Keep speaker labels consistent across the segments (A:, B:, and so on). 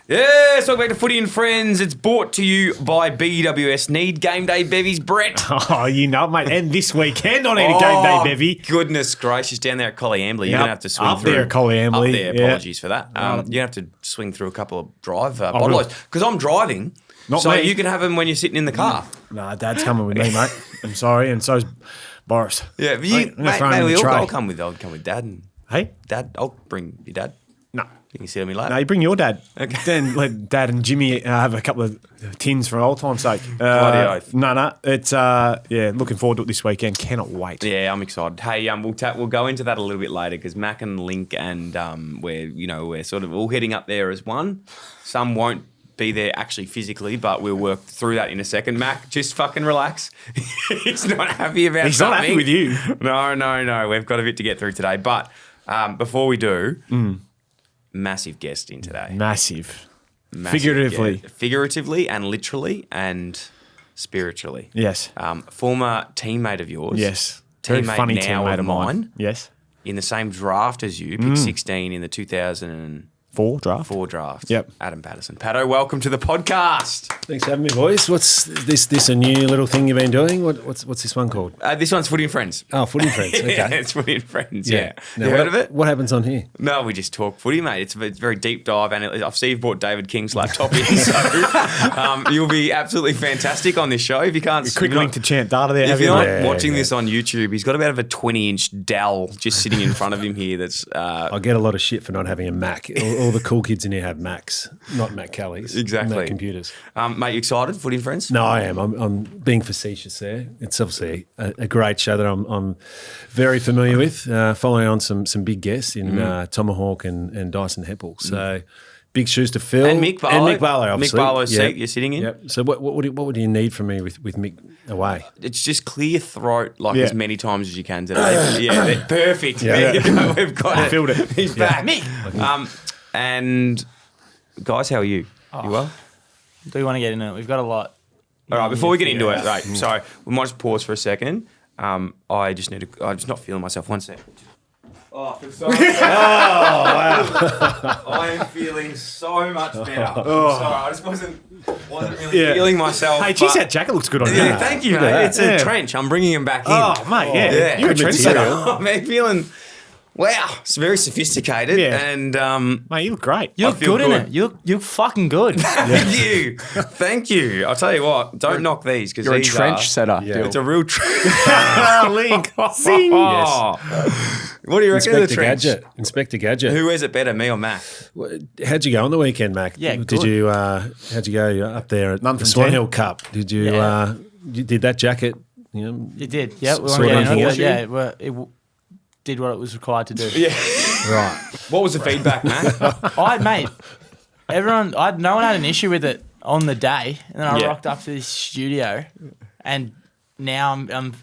A: Yes, welcome back to Footy and Friends. It's brought to you by BWS. Need game day bevies, Brett.
B: Oh, you know, mate. And this weekend on any game day bevy.
A: Goodness gracious, down there at Colliambly. You're going to have to swing
B: up
A: through.
B: there at Colliambly.
A: Up there, apologies for that. You're going to have to swing through a couple of drive bottles. Because I'm driving,
B: Not
A: so
B: me.
A: you can have them when you're sitting in the car.
B: Nah, Dad's coming with me, mate. I'm sorry, and so's Boris.
A: Yeah, but you, mate, I'll come with Dad. And
B: Hey?
A: Dad, I'll bring your dad.
B: No.
A: You can sit on me later.
B: No, you bring your dad.
A: Okay.
B: Then let Dad and Jimmy have a couple of tins for old time's sake.
A: Bloody oath.
B: No. It's, looking forward to it this weekend. Cannot wait.
A: Yeah, I'm excited. Hey, we'll go into that a little bit later because Mac and Link and we're sort of all heading up there as one. Some won't be there actually physically, but we'll work through that in a second. Mac, just fucking relax. He's not happy about
B: He's
A: something.
B: not happy with you.
A: No. We've got a bit to get through today. But before we do, massive guest in today.
B: Massive.
A: Figuratively. Yeah. Figuratively and literally and spiritually.
B: Yes.
A: Former teammate of yours.
B: Yes.
A: Teammate
B: Very funny
A: now
B: teammate
A: of mine.
B: Yes.
A: In the same draft as you, pick 16 in the 2004
B: draft.
A: Yep. Adam Pattison. Patto, welcome to the podcast.
C: Thanks for having me, boys. What's this a new little thing you've been doing? What's this one called?
A: This one's Footy and Friends.
C: Oh, Footy and Friends. Okay.
A: Yeah, it's Footy and Friends, yeah.
C: Now,
A: You heard of it?
C: What happens on here?
A: No, we just talk footy, mate. It's a very deep dive, and I see you've brought David King's laptop in, so you'll be absolutely fantastic on this show. If you can't...
B: Quick link to Champ Data there.
A: If you're not watching this on YouTube, he's got about a 20-inch Dell just sitting in front of him here that's...
C: I get a lot of shit for not having a Mac. All the cool kids in here have Macs, not Mac Kellys.
A: Exactly.
C: Mac computers.
A: Mate, you excited, Footy and Friends?
C: No, I am. I'm being facetious there. It's obviously a great show that I'm very familiar with, following on some big guests in Tomahawk and Dyson Heppel. So big shoes to fill.
A: And Mick Barlow.
C: And Mick Barlow, obviously.
A: Mick Barlow's seat you're sitting in.
C: Yep. So what would you need from me with Mick away?
A: It's just clear your throat as many times as you can today. Yeah, perfect.
C: Yeah.
A: There you go. We've got it.
B: Filled it.
A: He's back. Mick. And guys, how are you? You well?
D: Do we want to get into it? We've got a lot.
A: All right, before we get into it, right, sorry, we might just pause for a second. I'm just not feeling myself. 1 sec. Oh, I feel so much better. I am feeling so much better. I'm sorry, I just wasn't really feeling myself.
B: Hey, geez, that jacket looks good on you.
A: Yeah, thank you, mate. It's a trench. I'm bringing him back in.
B: Oh, mate, yeah. You're a
C: Good
B: trendsetter.
A: I'm feeling... Wow, it's very sophisticated, and
B: Mate, you look great.
D: You look good in it. You look fucking good.
A: Thank you. I'll tell you what, don't knock these because
E: You're a trench setter.
C: Yeah.
A: It's a real trench.
B: Link. Sing.
A: Yes. What do you reckon of the trench?
C: Inspector Gadget.
A: Who wears it better, me or Mac?
C: How'd you go on the weekend, Mac?
D: Yeah,
C: Did
D: good.
C: you? How'd you go up there at
B: None
C: the
B: from
C: Swan
B: 10.
C: Hill Cup? Did you?
D: Yeah.
C: You did that jacket? You know,
D: You did. Yeah, we
C: Sort
D: want to
C: of
D: get into it.
C: unfortunate.
D: Yeah, it did what it was required to do.
A: Yeah.
C: right.
A: What was the feedback, Mac?
D: Mate, no one had an issue with it on the day, and then I
A: Yeah.
D: rocked up to this studio, and now I'm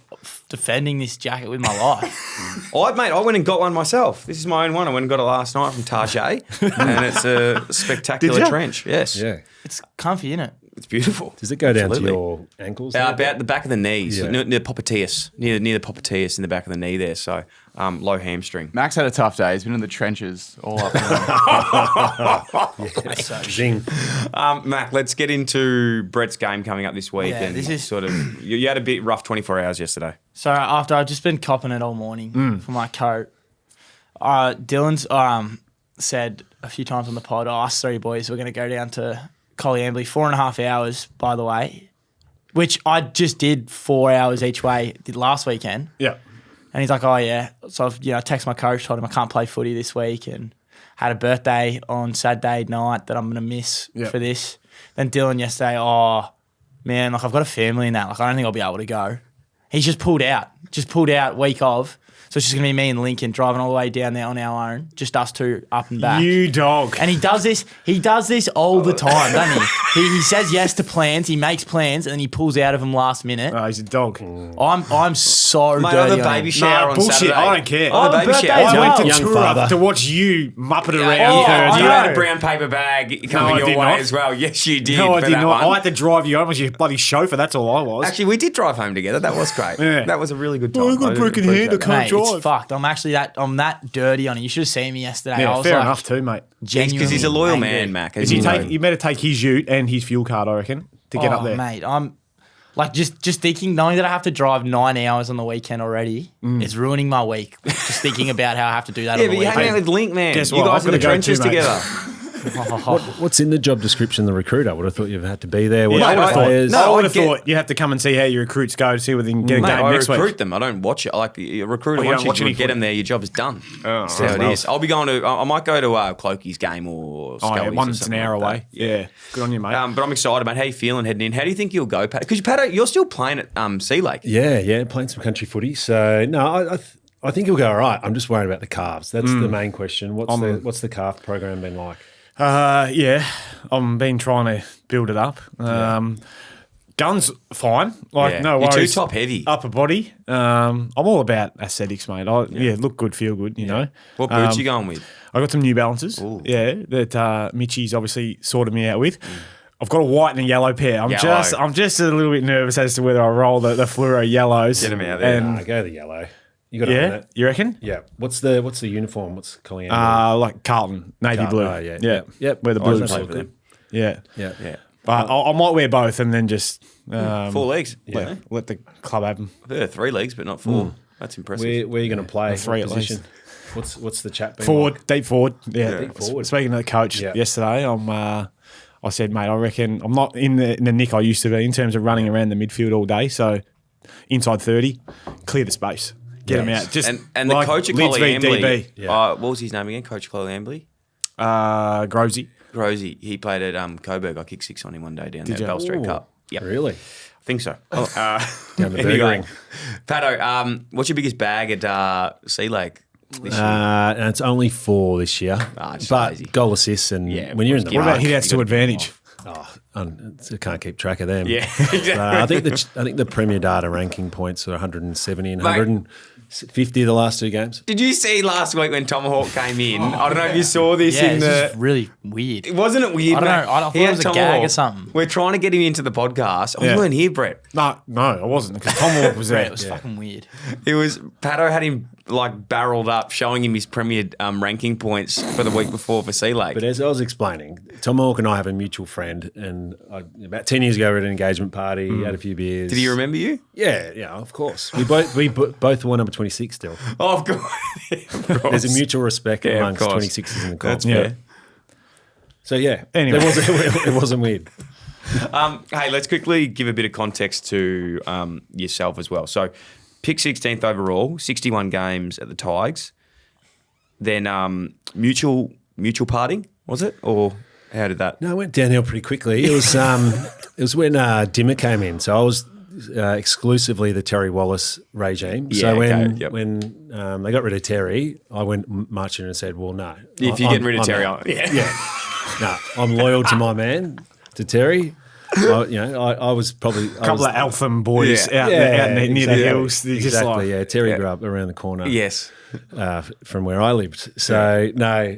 D: defending this jacket with my life.
A: I went and got one myself. This is my own one. I went and got it last night from Target, and it's a spectacular
B: Did ya?
A: trench. Yes.
C: Yeah.
D: It's comfy, isn't it?
A: It's beautiful.
C: Does it go down
A: Absolutely.
C: to your ankles? there?
A: About the back of the knees,
C: Yeah.
A: near the popliteus, near the popliteus in the back of the knee there. So low hamstring.
E: Max had a tough day. He's been in the trenches all up.
C: Zing.
A: Mac, let's get into Brett's game coming up this week.
D: Yeah,
A: and
D: this is-
A: sort of you had a bit rough 24 hours yesterday.
D: So after I've just been copping it all morning for my coat, Dylan's said a few times on the pod, us three boys, we're going to go down to Colliambly, 4.5 hours, by the way, which I just did 4 hours each way, did last weekend.
B: Yeah.
D: And he's like, oh, yeah. So I've texted my coach, told him I can't play footy this week, and had a birthday on Saturday night that I'm going to miss for this. Then Dylan yesterday, oh, man, I've got a family in that. I don't think I'll be able to go. He's just pulled out week of. So it's just going to be me and Lincoln driving all the way down there on our own, just us two up and back.
B: You dog.
D: And he does this all the time, doesn't he? He says yes to plans, he makes plans, and then he pulls out of them last minute.
B: Oh, he's a dog.
D: I'm so
A: Mate,
D: dirty.
A: on the baby shower on
B: bullshit.
A: Saturday.
B: I don't care.
A: On the
D: Oh,
A: baby
D: birthday
A: shower.
D: as
B: I
D: well.
B: went to
C: Young
B: tour
C: father.
B: to watch you muppet around.
A: Yeah, you
B: third.
A: had a brown paper bag coming
B: I
A: your way
B: did not.
A: as well. Yes, you did.
B: No, I
A: for
B: did
A: that
B: not.
A: one.
B: I had to drive you home as your bloody chauffeur. That's all I was.
A: Actually, we did drive home together. That was great.
B: Yeah.
A: That was a really good time.
B: Oh, I got
A: I
B: broken
A: appreciate
B: hand. I
A: that.
B: can't
D: Mate, it's fucked. I'm that dirty on it. You should have seen me yesterday. I
B: Yeah,
D: was
B: fair
D: like,
B: enough too, mate.
A: Because he's a loyal
D: angry.
A: man, Mac.
B: You better take his ute and his fuel card, I reckon, to get up there.
D: Mate, I'm like just thinking, knowing that I have to drive 9 hours on the weekend already, it's ruining my week. Just thinking about how I have to do that
A: Yeah,
D: on the
A: but you're hanging out
D: weekend.
A: with Link, man.
B: Guess
A: You
B: what?
A: guys
B: I've
A: in the
B: gotta go
A: trenches
B: too, mate.
A: together.
C: What's in the job description? The recruiter. I would have thought you'd had to be there. Watch
B: I
C: the
B: would have
C: players.
B: thought,
A: No,
B: I
A: I
B: would have
A: get-
B: thought you have to come and see how your recruits go to see whether you can get a
A: Mate,
B: game
A: I
B: next
A: recruit
B: week.
A: them. I don't watch it. Like a recruiter,
B: Oh, you
A: once
B: don't watch
A: you
B: any
A: get
B: footy?
A: them there, your job is done.
B: Oh,
A: That's how it is. I'll be going to. I might go to Clokey's game or
B: Oh, yeah,
A: Scully's or
B: one's an
A: something
B: hour
A: like
B: away.
A: that.
B: Yeah. Good on you, mate.
A: But I'm excited, mate. How you feeling heading in? How do you think you'll go, Pat? Because Pat, you're still playing at Sea Lake.
C: Yeah, playing some country footy. So no, I think he'll go all right. I'm just worried about the calves. That's the main question. What's the calf program been like?
B: Yeah, I've been trying to build it up. Gun's fine. Like,
A: Yeah.
B: no
A: You're
B: worries.
A: too top heavy.
B: Upper body. I'm all about aesthetics, mate. Look good, feel good, you know.
A: What boots you going with?
B: I got some New Balances.
A: Ooh.
B: Yeah, that Mitchie's obviously sorted me out with. I've got a white and a yellow pair. I'm just a little bit nervous as to whether I roll the fluoro yellows.
A: Get 'em out there.
B: And
C: Go the yellow. You got to own
B: yeah,
C: that.
B: you reckon?
C: Yeah. What's the uniform? What's calling
B: Like Carlton, navy
C: Carlton,
B: blue.
C: oh, yeah.
B: Yep. Wear the
A: I was
B: blues.
A: playing for them.
B: Yeah.
C: Yeah.
A: Yeah.
B: But I might wear both and then just
A: 4 legs. Yeah.
B: let the club have them.
A: Yeah, 3 legs, but not 4. That's impressive.
C: Where are you going to play?
B: Three
C: What
B: at
C: position? What's the chat been
B: Forward,
C: like?
B: deep forward. Yeah,
C: deep forward.
B: Speaking to the coach
C: Yeah.
B: yesterday, I said, mate, I reckon I'm not in the nick I used to be in terms of running around the midfield all day. So inside 30, clear the space, get them out. Just
A: and the
B: like
A: coach at
B: Lids
A: Collie
B: v
A: Ambley,
B: DB.
C: Yeah.
A: what was his name again? Coach Collie Ambley?
B: Grosey.
A: Rosie. He played at Coburg. I kicked 6 on him one day down there at
B: you?
A: Bell Street
C: Ooh,
A: Cup. Yep.
C: Really?
A: I think so.
C: Down the burger
A: Anyway,
C: ring.
A: Pato, what's your biggest bag at Sea Lake this year?
C: And it's only 4 this year.
A: Just
C: But
A: lazy.
C: goal assists and
A: Yeah,
C: when you're in the
A: what
B: What about
C: ruck,
B: hit outs to advantage?
C: I can't keep track of them.
A: Yeah, exactly.
C: I think the Premier Data ranking points are 150 and 150 the last 2 games.
A: Did you see last week when Tomahawk came in? I don't know if you saw this
D: Yeah,
A: in
D: it's
A: the.
D: just really weird.
A: Wasn't it weird?
D: I don't
A: mate?
D: know. I thought
A: He
D: it
A: had
D: was a gag
A: Tomahawk.
D: or something.
A: We're trying to get him into the podcast. Oh,
B: Yeah.
A: you weren't here, Brett.
B: No, I wasn't because Tom Walk was
D: Yeah,
B: there.
D: it was fucking weird.
A: It was Pato had him like barreled up, showing him his Premier ranking points for the week before for Sea Lake.
C: But as I was explaining, Tom Hawke and I have a mutual friend, and about 10 years ago we were at an engagement party, had a few beers.
A: Did he remember you?
C: Yeah, of course. We both wore number 26 still.
A: Oh, of course.
C: There's a mutual respect
A: Yeah, of
C: amongst
A: course.
C: 26s in the
A: That's
C: club.
A: fair.
C: So yeah,
B: Anyway.
C: it wasn't weird.
A: Hey, let's quickly give a bit of context to yourself as well. So, pick 16th overall, 61 games at the Tigers. Then mutual parting, was it? Or how did that?
C: No, it went downhill pretty quickly. It was when Dimmer came in. So I was exclusively the Terry Wallace regime.
A: Yeah,
C: So when
A: okay, yep.
C: they got rid of Terry, I went marching and said, "Well, no,
A: If you're getting rid of
C: I'm
A: Terry,
C: out.
A: yeah.
C: No, I'm loyal to my man, to Terry." I was probably
B: A couple of Eltham boys
A: Yeah.
B: out near the
C: exactly.
B: hills. They're just
C: Exactly.
B: like,
C: Yeah, Terry grew up around the corner.
A: Yes.
C: From where I lived. So no,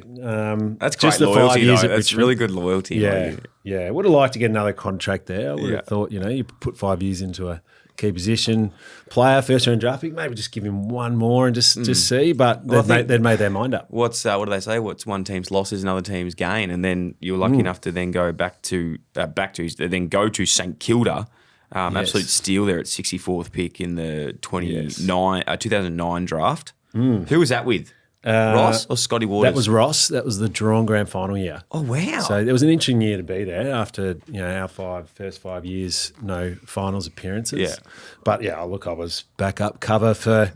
A: That's
C: just
A: great
C: the 5
A: loyalty,
C: years
A: though.
C: at
A: That's
C: Richmond.
A: really good loyalty.
C: Yeah,
A: like,
C: yeah. Would have liked to get another contract there. I would
A: Yeah.
C: have thought, you put 5 years into a key position, player, first round draft pick, maybe just give him one more and just see. But
A: Well, I think-
C: they'd made their mind up.
A: what do they say? What's one team's loss is another team's gain, and then you're lucky enough to then go back to St Kilda, absolute steal there at 64th pick in the 2009 draft. Who was that with? Ross or Scotty Waters?
C: That was Ross. That was the drawn grand final year.
A: Oh wow!
C: So it was an interesting year to be there after our first 5 years, no finals appearances.
A: Yeah.
C: But yeah, look, I was backup cover for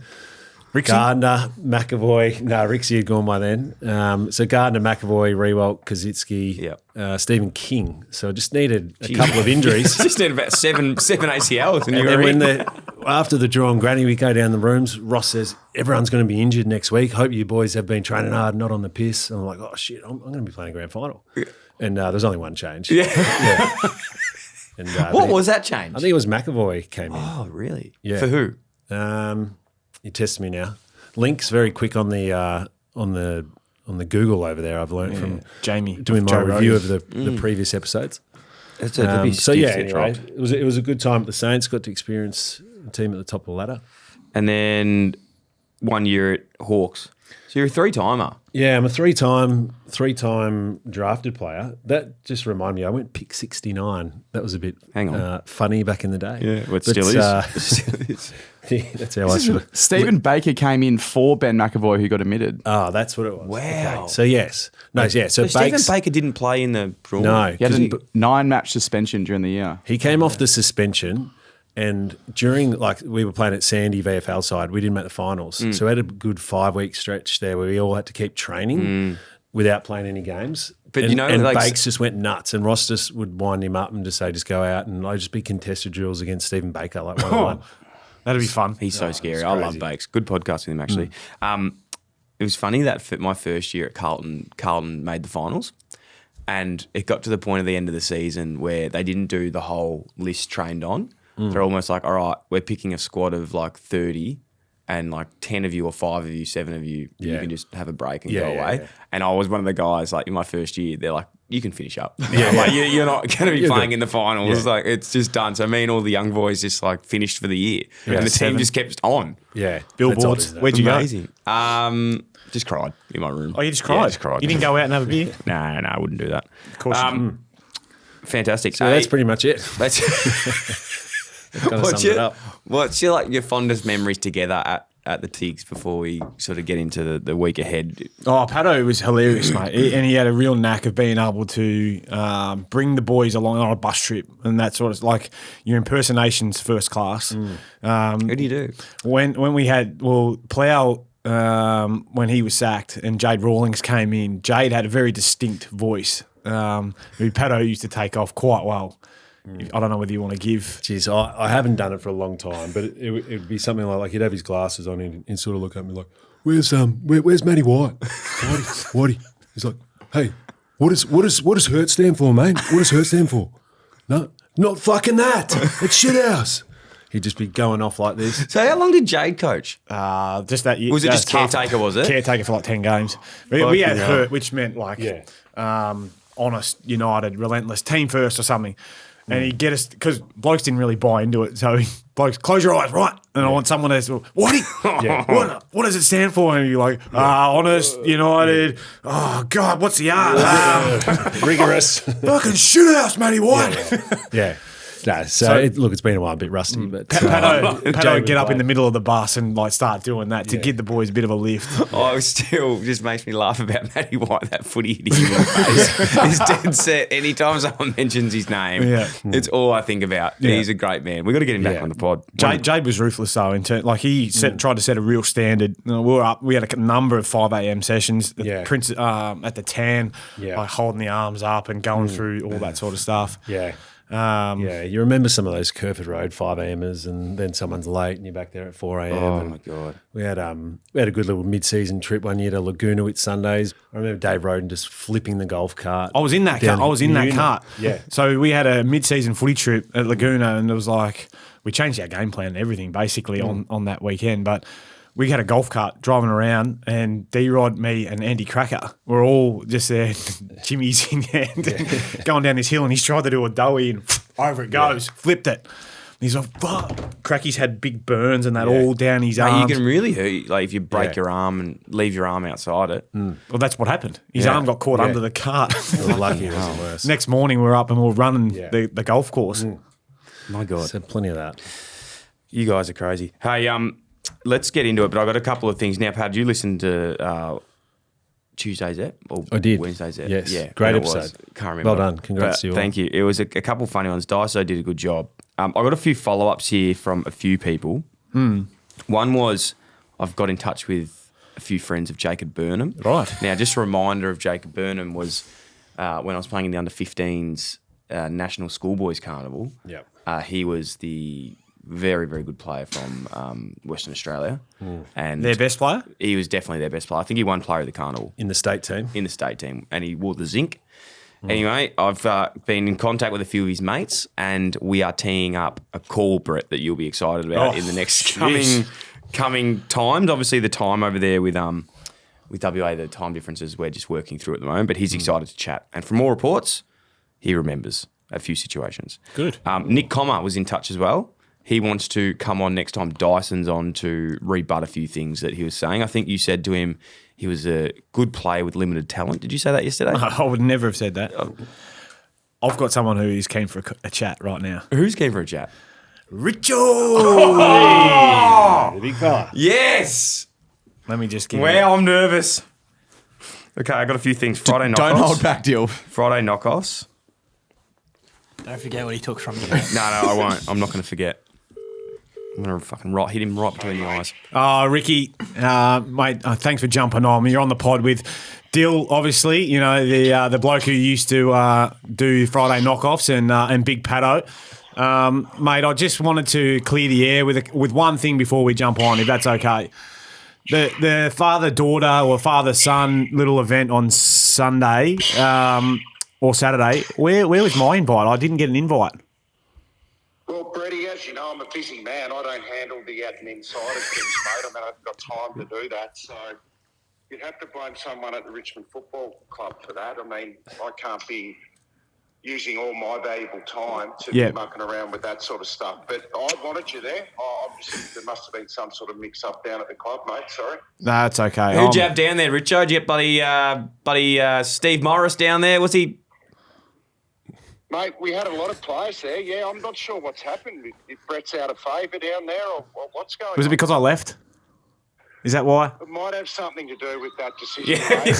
B: Rixie?
C: Gardner, McAvoy. No, Rixie had gone by then. So Gardner, McAvoy, Rewalt, Kaczynski, Stephen King. So I just needed a couple of injuries.
A: Just need about seven ACLs, and
C: And
A: you're
C: then
A: in.
C: after the draw on Granny, we go down the rooms. Ross says, everyone's going to be injured next week. Hope you boys have been training hard, not on the piss. And I'm like, oh, shit, I'm going to be playing a grand final. And there's only one change.
A: Yeah.
C: And,
A: What was that change?
C: I think it was McAvoy came in.
A: Oh really?
C: Yeah.
A: For who?
C: You test me now. Link's very quick on the Google over there. I've learned from
B: Jamie
C: doing my
B: Joe
C: review
B: Rogan.
C: of the previous episodes.
A: That'd be
C: So
A: stiff
C: yeah,
A: to
C: anyway,
A: drop.
C: it was a good time at the Saints. Got to experience the team at the top of the ladder.
A: And then 1 year at Hawks. So you're a three-timer.
C: Yeah, I'm a three-time drafted player. That just reminded me, I went pick 69. That was a bit funny back in the day.
A: Yeah, well, it still is.
C: Yeah, that's how I should have.
E: Stephen Baker came in for Ben McAvoy, who got admitted.
C: Oh, that's what it was.
A: Wow.
C: Okay. So, yes. No, yeah. So
A: Stephen Baker didn't play in the draw.
C: No.
E: He had a 9-match suspension during the year.
C: He came off the suspension, and during, we were playing at Sandy VFL side, we didn't make the finals. So we had a good 5-week stretch there where we all had to keep training without playing any games.
A: But
C: and,
A: you know,
C: and
A: like,
C: Bakes just went nuts, and Ross just would wind him up and just say, just go out, and I'd just be contested drills against Stephen Baker, like 1-on-1.
B: That'd be fun.
A: He's so scary. I love Bakes. Good podcast with him, actually. It was funny that for my first year at Carlton made the finals, and it got to the point at the end of the season where they didn't do the whole list trained on. They're almost like, all right, we're picking a squad of like 30 and like 10 of you or 5 of you, 7 of you, you can just have a break and go away. Yeah. And I was one of the guys, like in my first year, they're like, you can finish up. Like, you're not going to be playing in the finals. It's like, it's just done. So me and all the young boys just like finished for the year. And the team just kept on.
C: Yeah.
B: Billboards. Where'd you
A: Amazing. Just cried in my room.
B: Oh, you just cried?
A: Yeah, just cried.
B: You didn't go out and have a beer?
A: No, I wouldn't do that.
B: Of course you didn't.
A: Fantastic.
C: So that's pretty much it.
A: What's your like your fondest memories together at the Tigs before we sort of get into the week ahead?
B: Oh, Pato was hilarious, mate. And he had a real knack of being able to bring the boys along on a bus trip and that sort of, like, your impersonations first class.
A: What do you do?
B: When we had, Plough, when he was sacked and Jade Rawlings came in, Jade had a very distinct voice who Pato used to take off quite well. I don't know whether you want to give.
C: Jeez, I haven't done it for a long time, but it would be something like he'd have his glasses on and sort of look at me like, where's Matty White? Whitey. He's like, hey, what does hurt stand for, mate? What does hurt stand for? No, not fucking that. It's shit house. He'd just be going off like this.
A: So how long did Jade coach?
B: Just that year.
A: Was it just caretaker, was it?
B: Caretaker for like 10 games. We had hurt, which meant like honest, united, relentless, team first or something. And he'd get us, because blokes didn't really buy into it. So blokes, close your eyes, right? And I want someone to say, what does it stand for? And you're like, honest, united. Oh, God, what's the R?
C: Rigorous.
B: Fucking shit house, Matty White.
C: Yeah. No, it's been a while, a bit rusty. But
B: Pato would get up in the middle of the bus and like start doing that to give the boys a bit of a lift.
A: Oh, it still just makes me laugh about Matty White, that footy hitting him in the face. He's dead set. Anytime someone mentions his name, it's all I think about. Yeah. He's a great man. We've got to get him back on the pod.
B: Jade was ruthless though. He tried to set a real standard. We were up. We had a number of 5 a.m. sessions. Prince at the Tan, like holding the arms up and going through all that sort of stuff.
C: Yeah. You remember some of those Kerford Road 5 a.m.ers and then someone's late and you're back there at 4 a.m.
A: Oh, my God.
C: We had a good little mid-season trip one year to Laguna with Sundays. I remember Dave Roden just flipping the golf cart.
B: I was in that cart.
C: Yeah.
B: So we had a mid-season footy trip at Laguna and it was like, we changed our game plan and everything basically on that weekend, but we had a golf cart driving around and D-Rod, me and Andy Cracker were all just there, Jimmy's in hand, going down this hill and he's tried to do a doughy and over it goes, flipped it. And he's like, fuck. Cracky's had big burns and that all down his arms.
A: You can really hurt, like if you break your arm and leave your arm outside it.
B: Well, that's what happened. His arm got caught under the cart.
C: Lucky it wasn't worse.
B: Next morning we were up and we were running the golf course.
A: My God.
C: So plenty of that.
A: You guys are crazy. Hey, let's get into it, but I've got a couple of things. Now, Pat, did you listen to Tuesday's ep? Or
C: I did.
A: Wednesday's ep?
C: Yes.
A: Yeah.
C: Great episode.
A: Can't remember.
C: Well done. Congrats to you all.
A: Thank you. It was a couple of funny ones. Daiso did a good job. I got a few follow-ups here from a few people. One was I've got in touch with a few friends of Jacob Burnham.
B: Right.
A: Now, just a reminder of Jacob Burnham was when I was playing in the under-15s National Schoolboys Carnival.
C: Yep.
A: He was the very, very good player from Western Australia. And
B: Their best player?
A: He was definitely their best player. I think he won player of the carnival.
C: In the state team?
A: In the state team. And he wore the zinc. Anyway, I've been in contact with a few of his mates and we are teeing up a call, Brett, that you'll be excited about in the next coming times. Obviously, the time over there with WA, the time differences we're just working through at the moment, but he's excited to chat. And from all reports, he remembers a few situations.
B: Good.
A: Nick Comer was in touch as well. he wants to come on next time Dyson's on to rebut a few things that he was saying. I think you said to him he was a good player with limited talent. Did you say that yesterday?
B: I would never have said that. I've got someone who is keen for a chat right now.
A: Who's keen for a chat?
B: Richo!
C: The big fella.
A: Yes!
B: Let me just give
A: Well, I'm nervous. Okay, I got a few things. Friday knockoffs.
E: Don't hold back, Dill.
A: Friday knockoffs.
D: Don't forget what he took from you.
A: No, I won't. I'm not going to forget. I'm going to fucking hit him right between the eyes.
B: Oh, Ricky, mate, thanks for jumping on. You're on the pod with Dill, obviously, you know, the bloke who used to do Friday knockoffs and Big Pato. Mate, I just wanted to clear the air with one thing before we jump on, if that's okay. The father-daughter or father-son little event on Sunday or Saturday, where was my invite? I didn't get an invite.
F: Well, Brady, as you know, I'm a busy man. I don't handle the admin side of things, mate. I mean, I've got time to do that. So you'd have to blame someone at the Richmond Football Club for that. I mean, I can't be using all my valuable time to be mucking around with that sort of stuff. But I wanted you there. Obviously, there must have been some sort of mix-up down at the club, mate. Sorry.
B: No, that's okay.
A: Who'd you have down there, Richo? Did you get buddy Steve Morris down there? Was he...
F: Mate, we had a lot of players there. Yeah, I'm not sure what's happened. If Brett's out of favour down there or what's going on.
B: Was it because I left? Is that why?
F: It might have something to do with that decision made in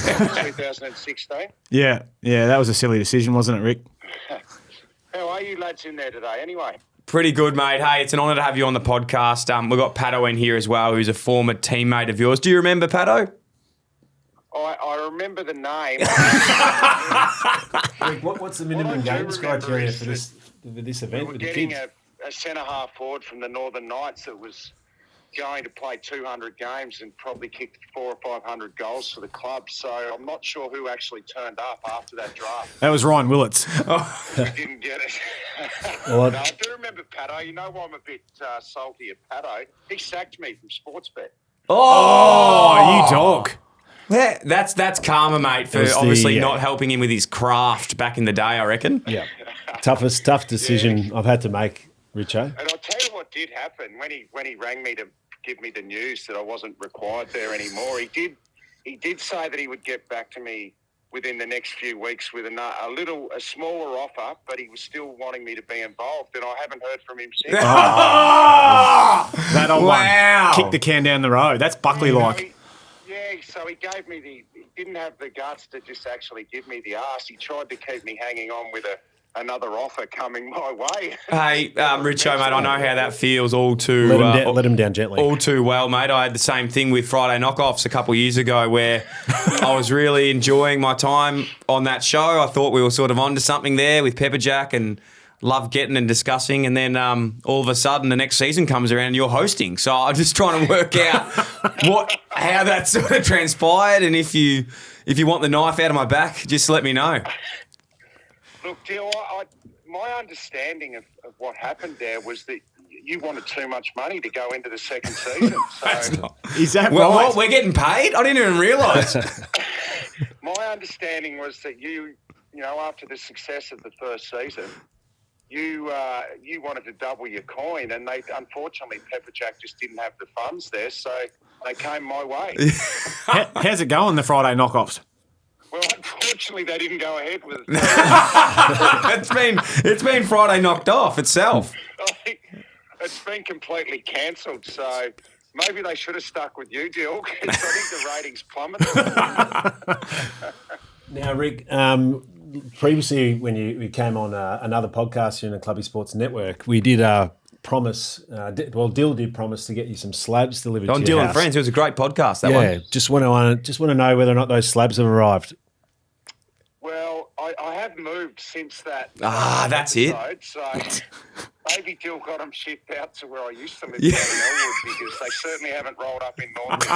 F: 2016.
B: Yeah, that was a silly decision, wasn't it, Rick?
F: How are you lads in there today anyway?
A: Pretty good, mate. Hey, it's an honour to have you on the podcast. We've got Pato in here as well, who's a former teammate of yours. Do you remember Pato?
F: I remember the name.
C: What's the minimum games criteria for this event
F: We were
C: with the
F: getting
C: kids?
F: a centre-half forward from the Northern Knights that was going to play 200 games and probably kicked 400 or 500 goals for the club. So I'm not sure who actually turned up after that draft.
B: That was Ryan Willits.
F: We didn't get it.
C: Well,
F: No, I do remember Pato. You know why I'm a bit salty at Pato? He sacked me from Sportsbet.
B: Oh, you dog.
A: Yeah, that's karma, mate, for
C: was
A: obviously not helping him with his craft back in the day, I reckon.
C: Yeah. Tough decision I've had to make, Richo.
F: And I'll tell you what did happen when he rang me to give me the news that I wasn't required there anymore. He did say that he would get back to me within the next few weeks with a smaller offer, but he was still wanting me to be involved, and I haven't heard from him since.
B: That old one. Kick the can down the road. That's Buckley-like.
F: So he gave me he didn't have the guts to just actually give me the arse. He tried to keep me hanging on with another offer coming my way.
A: Hey, Richo, mate, I know how that feels all too...
C: Let him down gently.
A: All too well, mate. I had the same thing with Friday Knockoffs a couple of years ago where I was really enjoying my time on that show. I thought we were sort of onto something there with Pepperjack and love getting and discussing, and then all of a sudden the next season comes around and you're hosting. So I'm just trying to work out how that sort of transpired, and if you want the knife out of my back, just let me know.
F: Look, Dill, my understanding of what happened there was that you wanted too much money to go into the second season. So
B: Is that
A: Well,
B: right?
A: what, we're getting paid? I didn't even realise.
F: my understanding was that you know, after the success of the first season, you wanted to double your coin, and they unfortunately Pepperjack just didn't have the funds there, so they came my way.
B: How's it going, the Friday knockoffs?
F: Well, unfortunately, they didn't go ahead with it.
A: It's been Friday knocked off itself.
F: It's been completely cancelled, so maybe they should have stuck with you, Dill, because I think the ratings plummeted.
C: Now, Rick, previously when we came on another podcast here in the Clubby Sports Network, we did promise, Dill did promise to get you some slabs delivered to
A: On
C: your
A: Dill
C: house.
A: and Friends, it was a great podcast, that
C: Yeah,
A: one.
C: just want to know whether or not those slabs have arrived.
F: Well, I have moved since that.
A: That's it.
F: So maybe Dill got them shipped out to where I used to live down in Elwood, because they certainly haven't rolled up in North.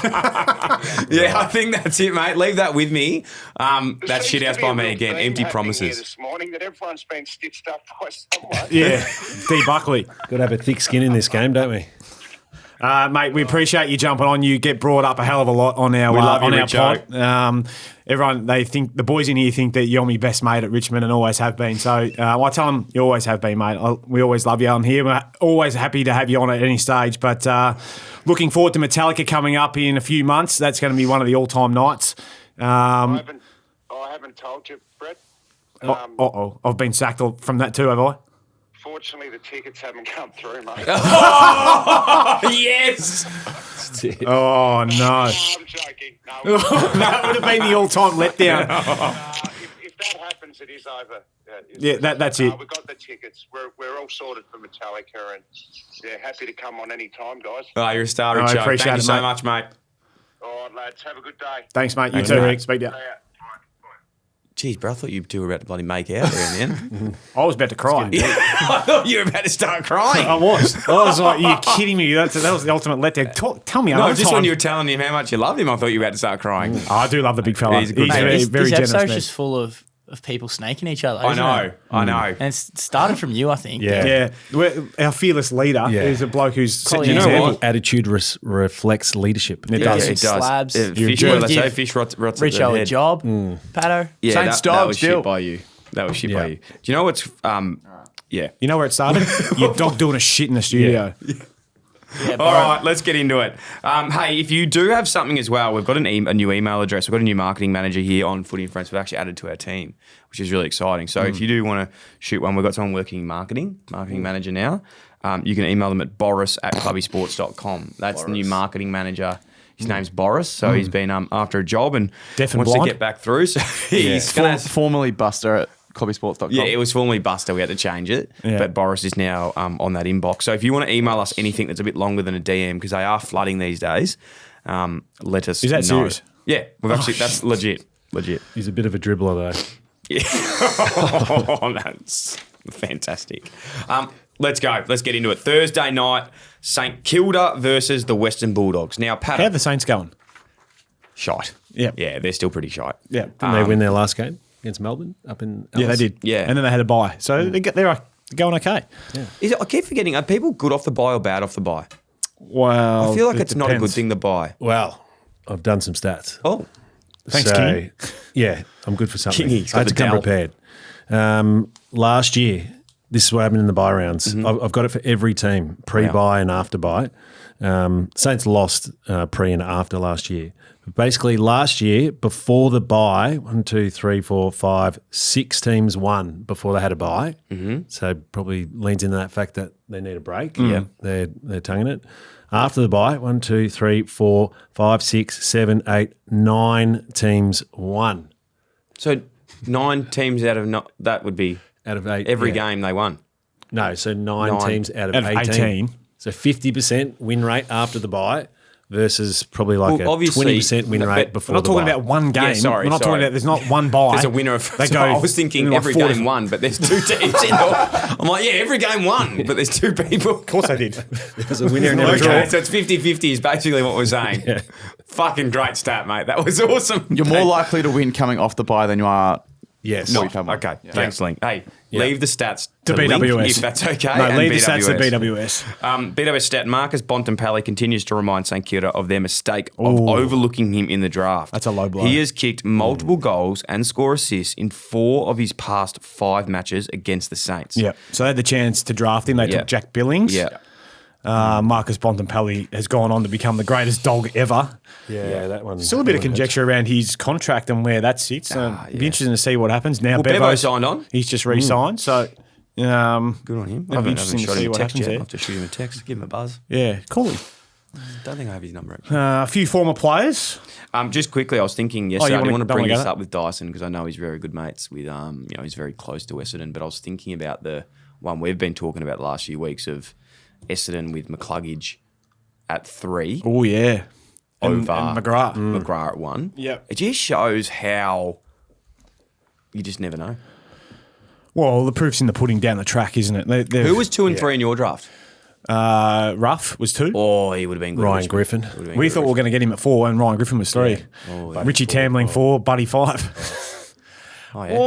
A: Yeah, I think that's it, mate. Leave that with me. That
F: There
A: shit
F: seems
A: house
F: to be
A: by
F: a
A: me
F: real
A: again.
F: theme
A: Empty
F: happening
A: promises.
F: here this morning that everyone's been stitched up by someone.
B: Yeah, D. Buckley.
C: Got to have a thick skin in this game, don't we?
B: Mate, we appreciate you jumping on. You get brought up a hell of a lot on our,
A: We love you,
B: on our
A: Richo.
B: pod. Everyone, the boys in here think that you're my best mate at Richmond and always have been. So I tell them you always have been, mate. We always love you on here. We're always happy to have you on at any stage. But looking forward to Metallica coming up in a few months. That's going to be one of the all-time nights.
F: I haven't told you, Brett.
B: I've been sacked from that too, have I?
F: Fortunately, the tickets haven't come through, mate.
A: Yes.
B: Oh, no.
F: No, I'm joking. No,
B: That would have been the all-time letdown.
F: if that happens, it is over.
B: Yeah, that's it.
F: We've got the tickets. We're all sorted for Metallica, and happy to come on any time, guys.
A: Oh, you're a star,
B: I
A: Richo.
B: appreciate
A: Thank you
B: it,
A: so
B: mate.
A: much, mate.
F: All right, lads. Have a good day.
B: Thanks, mate. You
A: Thanks,
B: too,
A: mate.
B: Rick. Speak to you.
F: See ya. Bye.
A: Jeez, bro, I thought you two were about to bloody make out there in the end.
B: I was about to cry.
A: I thought you were about to start crying.
B: I was like, are you kidding me? That was the ultimate letdown. Tell me
A: No,
B: another
A: just
B: time.
A: when you were telling him how much you loved him, I thought you were about to start crying.
B: Oh, I do love the big fella.
A: He's a good man.
B: very,
D: This,
B: very
D: this
B: generous
D: episode's
B: man.
D: just full of people snaking each other.
A: I
D: isn't
A: know,
D: it?
A: I know.
D: And it's started from you, I think.
C: Yeah.
B: Yeah, our fearless leader is a bloke who's setting
D: You
B: an
D: know
B: example.
D: what?
C: Attitude reflects leadership.
B: It does.
A: Yeah, it does.
D: Slabs.
A: Fish,
B: You're
A: let's
D: good.
A: say fish rots at the
D: Richo a
A: head.
D: job. Pato.
A: Yeah,
E: Saints
A: that
E: dog
A: was
E: still.
A: shit by you. That was shit
C: Yeah.
A: by you. Do you know what's yeah.
B: You know where it started? Your dog doing a shit in the studio.
D: Yeah,
A: All right, let's get into it. Hey, if you do have something as well, we've got a new email address. We've got a new marketing manager here on Footy and Friends. We've actually added to our team, which is really exciting. So if you do want to shoot one, we've got someone working in marketing manager now. You can email them at boris@clubbysports.com. That's the new marketing manager. His name's Boris, so he's been after a job and
B: Deaf and
A: wants
B: blind?
A: to get back through. So he's going to...
E: Formerly Buster at clubbysports.com.
A: Yeah, it was formerly Buster. We had to change it.
B: Yeah.
A: But Boris is now on that inbox. So if you want to email us anything that's a bit longer than a DM, because they are flooding these days, let us know.
B: Is that serious?
A: Yeah, we've actually, that's legit. Legit.
C: He's a bit of a dribbler, though.
A: Yeah. Oh, that's fantastic. Let's go. Let's get into it. Thursday night, St Kilda versus the Western Bulldogs. Now, Pat,
B: How are the Saints going?
A: shite.
B: Yeah.
A: Yeah, they're still pretty shite.
B: Yeah.
C: Didn't they win their last game against Melbourne up in
B: Yeah, they
C: Alice?
B: did.
A: Yeah.
B: And then they had a bye. So they're going okay.
A: I keep forgetting, are people good off the bye or bad off the bye?
B: Well,
A: I feel like
B: it
A: it's not a good
B: depends.
A: thing to buy.
C: Well, I've done some stats.
A: Oh,
B: Thanks, King.
C: Yeah, I'm good for something.
A: Kingy's
C: I had
A: got
C: to
A: the
C: come
A: dowel.
C: prepared. Last year, this is what happened in the bye rounds. I've got it for every team, pre-bye and after bye. Saints lost pre and after last year. But basically, last year, before the bye, 1, 2, 3, 4, 5, 6 teams won before they had a bye. So probably leans into that fact that they need a break. Yeah, they're tonguing it. After the bye, 1, 2, 3, 4, 5, 6, 7, 8, 9 teams won.
A: so 9 teams out of that would be
C: Out of 8.
A: every
C: yeah.
A: game they won.
C: No, so 9 teams out of
B: Out of 18.
C: So 50% win rate after the bye versus probably like
A: Well,
C: a
A: obviously,
C: 20% win
A: but
C: rate
A: we're
C: before
B: We're not
C: the
B: talking
C: bye.
B: about one game.
A: Yeah, sorry,
B: We're not
A: sorry.
B: talking about, there's not one bye.
A: There's a winner of.
B: They
A: So
B: go
A: I was thinking
B: in like
A: every
B: 4
A: game won, but there's 2 teams in there. I'm like, yeah, every game won, but there's 2 people.
B: Of course they did.
C: There's a winner in every
A: Okay,
C: draw.
A: so it's 50-50 is basically what we're saying. Fucking great stat, mate. That was awesome.
E: You're more likely to win coming off the bye than you are.
C: Yes.
E: No.
A: Okay, thanks, Link. Hey, leave the stats
B: To
A: Link,
B: BWS.
A: if that's okay.
B: No,
A: and
B: leave the stats to BWS.
A: BWS stat, Marcus Bontempelli continues to remind St Kilda of their mistake of overlooking him in the draft.
B: That's a low blow.
A: He has kicked multiple goals and scored assists in 4 of his past 5 matches against the Saints.
B: Yeah. So they had the chance to draft him. They
A: Yeah.
B: took Jack Billings.
A: Yeah.
B: Marcus Bontempelli has gone on to become the greatest dog ever.
C: Yeah, that one.
B: Still a bit of conjecture around his contract and where that sits. It'd be interesting to see what happens now.
A: Well, Bevo
B: Bevo's
A: signed on.
B: He's just re-signed. So,
A: Good on him.
B: It'd be interesting to see what happens
A: yet.
B: there.
A: I'll have to shoot him a text, give him a buzz.
B: yeah, cool him.
A: Don't think I have his number actually.
B: A few former players.
A: Just quickly, I was thinking yesterday. I
B: wanna-
A: didn't want to
B: don't
A: bring
B: wanna go
A: this
B: there?
A: up with Dyson because I know he's very good mates with, he's very close to Essendon. But I was thinking about the one we've been talking about the last few weeks of Essendon with McCluggage at 3
B: Oh, yeah.
A: over
B: and McGrath.
A: McGrath at 1.
B: Yep.
A: It just shows how you just never know.
B: Well, the proof's in the pudding down the track, isn't it?
A: Who was 2 and 3 in your draft?
B: Ruff was 2.
A: Oh, he would have been good.
C: Ryan
A: at Richmond.
C: Griffin.
A: He would've been
B: We
A: good
B: thought
A: at
B: we were going to get him at 4, and Ryan Griffin was 3. Richie Tambling 4, Buddy 5.
A: Richmond.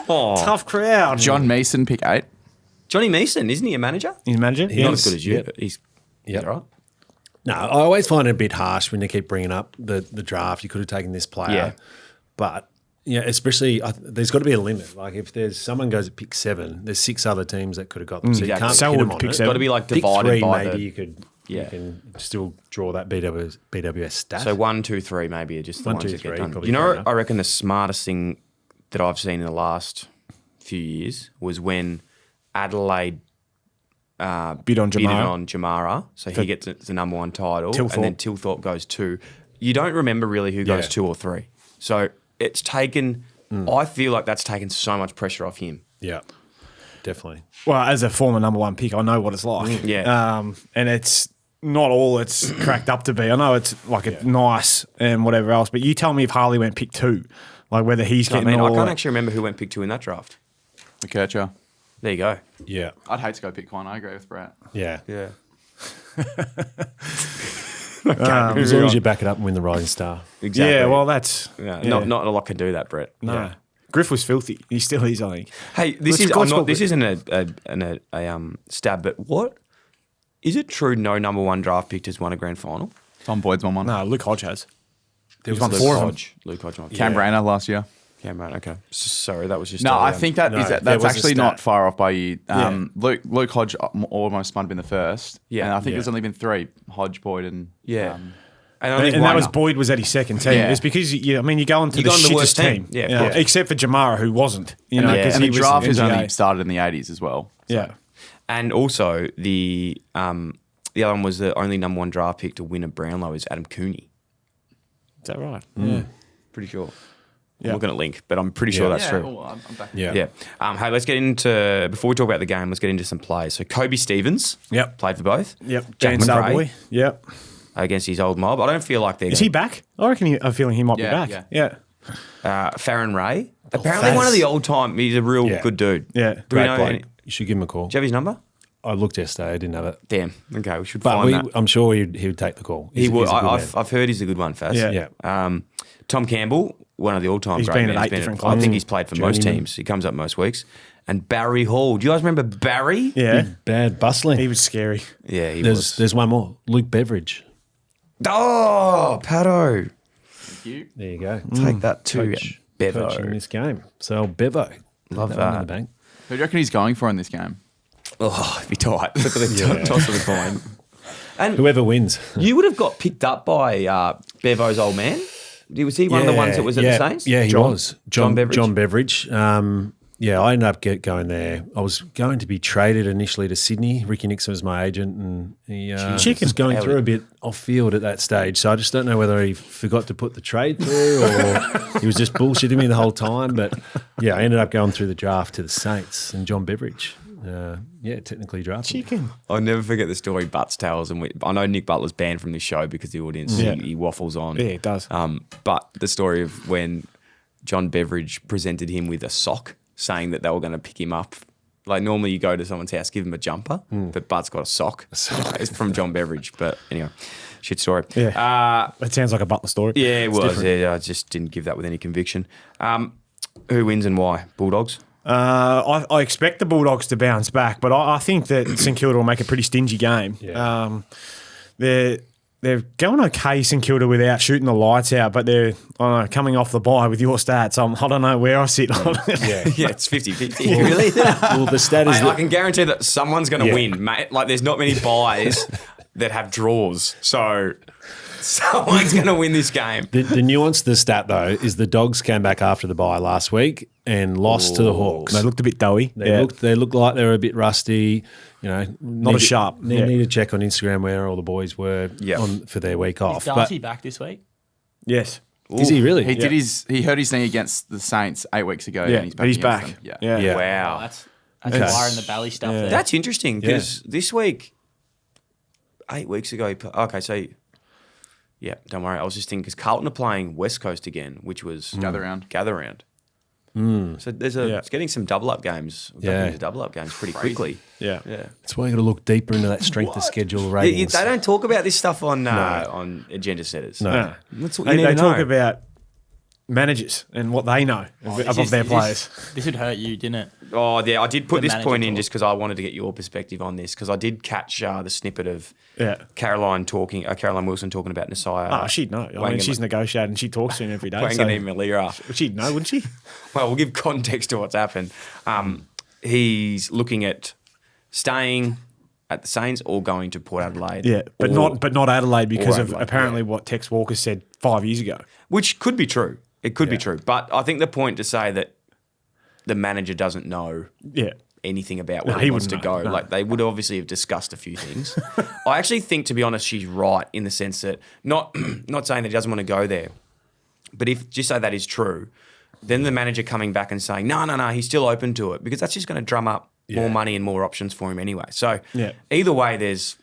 A: Oh, yeah.
B: Tough crowd.
E: John Mason, pick 8.
A: Johnny Meeson, isn't he a manager?
B: He's manager.
A: He's not as good as you, but he's all right.
C: No, I always find it a bit harsh when they keep bringing up the draft. You could have taken this player.
A: Yeah.
C: But, especially there's got to be a limit. Like if there's someone goes at pick 7, there's 6 other teams that could have got them. So you can't
B: Selwood
C: pin them on
B: pick
C: it.
B: 7.
A: Got to be like
C: Pick
A: divided
C: 3,
A: by
C: maybe
A: the.
C: you could
A: Yeah.
C: you can still draw that BWS stat.
A: So 1, 2, 3 maybe are just the
C: 1,
A: ones
C: 2,
A: that
C: 3,
A: get done.
C: probably
A: You know,
C: fair enough.
A: I reckon the smartest thing that I've seen in the last few years was when Adelaide
B: Bid on
A: Jamara, so he gets the number 1 title,
B: Tilthorpe.
A: and then Tilthorpe goes 2. You don't remember really who goes 2 or 3. So it's taken. I feel like that's taken so much pressure off him.
C: yeah, definitely.
B: Well, as a former number 1 pick, I know what it's like.
A: Yeah.
B: And it's not all it's cracked up to be. I know it's like a nice and whatever else, but you tell me if Harley went pick 2, like whether he's
A: I
B: getting
A: mean, I
B: all
A: can't actually remember who went pick 2 in that draft.
E: McKercher.
A: There you go.
C: Yeah,
E: I'd hate to go pick 1. I agree with Brett.
C: yeah.
A: Yeah.
C: As long as you back it up and win the Rising Star.
A: Exactly.
B: Yeah, well, that's
A: Yeah, Not a lot can do that, Brett.
B: no. Griff was filthy. He still is, I think.
A: Hey, this
B: Let's
A: is
B: go
A: I'm not,
B: score
A: this
B: Griff.
A: isn't a stab, but what is it true? No number 1 draft pick has won a grand final.
E: Tom Boyd's won one.
B: No, Luke Hodge has.
A: There
B: He's won 4 of them.
A: Luke Hodge. won.
E: Cam Rayner last year.
A: Cameron. Okay. Sorry, that was just.
E: No, I think
C: no,
E: that's
C: there was a
E: actually
C: stat.
E: not far off by you.
B: Yeah.
E: Luke Hodge almost might have been the first.
A: Yeah.
E: And I think
C: Yeah.
E: there's only been 3. Hodge, Boyd, and
A: Yeah. And I
B: And,
A: think
B: and that
A: one-
B: was Boyd was at his second team.
E: Yeah.
B: It's because you go into
A: You
B: the
A: go on the
B: shittest
A: worst team.
B: team,
A: Yeah, of
B: you know,
A: course.
B: except for Jamara, who wasn't. You know,
A: the-
B: 'cause
E: and
B: he
E: the
B: was
E: draft has
B: NGA.
E: only started in the 80s as well.
B: Yeah,
A: And also the other one was the only number 1 draft pick to win a Brownlow is Adam Cooney.
B: is that right?
A: Pretty sure.
B: Yeah.
A: I'm looking at link, but I'm pretty sure that's true.
E: Well, I'm back.
C: Yeah.
A: Yeah. Hey, let's get into before we talk about the game. Let's get into some plays. So Kobe Stevens,
B: Yep.
A: played for both.
B: Yep.
A: Jack
B: Jan
A: McRae
B: Starboy. Yep.
A: against his old mob. I don't feel like they're.
B: Is he back? I reckon. I'm feeling he might be
E: Yeah,
B: back.
E: yeah.
B: Yeah.
A: Farron Ray? Apparently
C: Faz.
A: one of the old time. He's a real
C: Yeah.
A: good dude.
B: Yeah.
A: Do we
C: Great
A: know?
C: bloke.
A: Any,
C: You should give him a call.
A: do you have his number?
C: I looked yesterday. I didn't have it.
A: Damn. Okay, we should
C: But
A: find that.
C: I'm sure he would take the call.
A: He
C: He's-
A: would.
C: he's a good man.
A: I've heard he's a good one, Faz.
B: Yeah.
C: Yeah.
A: Tom Campbell, one of the all-time
B: He's
A: great
B: been at
A: men.
B: 8 different
A: I
B: clubs.
A: think he's played for most
C: Journeyman.
A: teams. He comes up most weeks. And Barry Hall. Do you guys remember Barry?
B: Yeah.
C: Bad bustling.
B: He was scary.
A: Yeah, he was.
C: There's one more. Luke Beveridge.
A: Oh, Pato.
E: You.
C: There you go.
A: Take that to
C: Coach,
A: Bevo.
C: coaching this game. So Bevo.
A: Love
C: One in
A: that.
C: the bank.
E: Who do you reckon he's going for in this game?
A: Oh, it'd be tight. Look at the toss of the coin. And
C: Whoever wins.
A: you would have got picked up by Bevo's old man. Was he one of the ones that was at the Saints?
C: Yeah, he
A: John?
C: was.
A: John Beveridge?
C: John Beveridge. Yeah, I ended up going there. I was going to be traded initially to Sydney. Ricky Nixon was my agent, and he was going through a bit off field at that stage. So I just don't know whether he forgot to put the trade through or he was just bullshitting me the whole time. But yeah, I ended up going through the draft to the Saints and John Beveridge. Technically drafted.
A: I'll never forget the story Butts tells, and I know Nick Butler's banned from this show because the audience he waffles on.
B: Yeah, it does.
A: But the story of when John Beveridge presented him with a sock, saying that they were going to pick him up. Like normally you go to someone's house, give him a jumper, but But's got a sock. It's from John Beveridge. But anyway, shit story.
B: Yeah. That sounds like a Butler story.
A: Yeah, it
B: It's
A: was.
B: different.
A: Yeah, I just didn't give that with any conviction. Who wins and why? Bulldogs?
B: I expect the Bulldogs to bounce back, but I think that St Kilda will make a pretty stingy game.
C: Yeah.
B: They're going okay, St Kilda, without shooting the lights out, but they're coming off the bye with your stats. I don't know where I sit on it.
C: Yeah.
A: Yeah, it's 50-50. Really?
C: Well, the stat is
A: I can guarantee that someone's going to
C: Yeah.
A: win, mate. Like, there's not many buys that have draws. So, someone's going to win this game.
C: the nuance to the stat, though, is the Dogs came back after the bye last week and lost to the Hawks.
B: They looked a bit doughy.
C: They looked like they were a bit rusty. You know,
B: Not as sharp.
C: Need to check on Instagram where all the boys were for their week off.
D: Is Darcy back this week?
B: Yes.
C: Is he really?
E: He hurt his knee against the Saints 8 weeks ago.
B: Yeah,
E: and he's back.
B: but he's
E: against
B: back.
E: them.
B: Yeah.
C: Yeah.
A: Wow.
D: Oh, that's wire in the belly stuff there.
A: That's interesting because this week, 8 weeks ago, don't worry. I was just thinking because Carlton are playing West Coast again, which was
E: Gather round.
A: So it's getting some double up games. Double up games pretty quickly.
B: Yeah.
C: That's why you got to look deeper into that strength of schedule
A: They
C: ratings.
A: don't talk about this stuff on agenda setters.
C: No.
A: That's what you
B: They
A: need to
B: talk
A: know.
B: about managers and what they know of their players.
D: This would hurt you, didn't it?
A: Oh, yeah, I did put
D: The
A: this
D: manager
A: point in
D: talk.
A: just because I wanted to get your perspective on this because I did catch the snippet of Caroline Wilson talking about Nasiah.
B: Oh, she'd know. I mean, she's negotiating and she talks to him every day.
A: Wanganeen Malira.
B: She'd know, wouldn't she?
A: Well, we'll give context to what's happened. He's looking at staying at the Saints or going to Port Adelaide.
B: Yeah, but not Adelaide because of
A: Adelaide,
B: apparently what Tex Walker said 5 years ago.
A: Which could be true. It could be true. But I think the point to say that the manager doesn't know anything about where he wants to go.
B: No.
A: Like they would obviously have discussed a few things. I actually think, to be honest, she's right in the sense that not saying that he doesn't want to go there, but if just say that is true, then the manager coming back and saying no, he's still open to it because that's just going to drum up more money and more options for him anyway. So either way, there's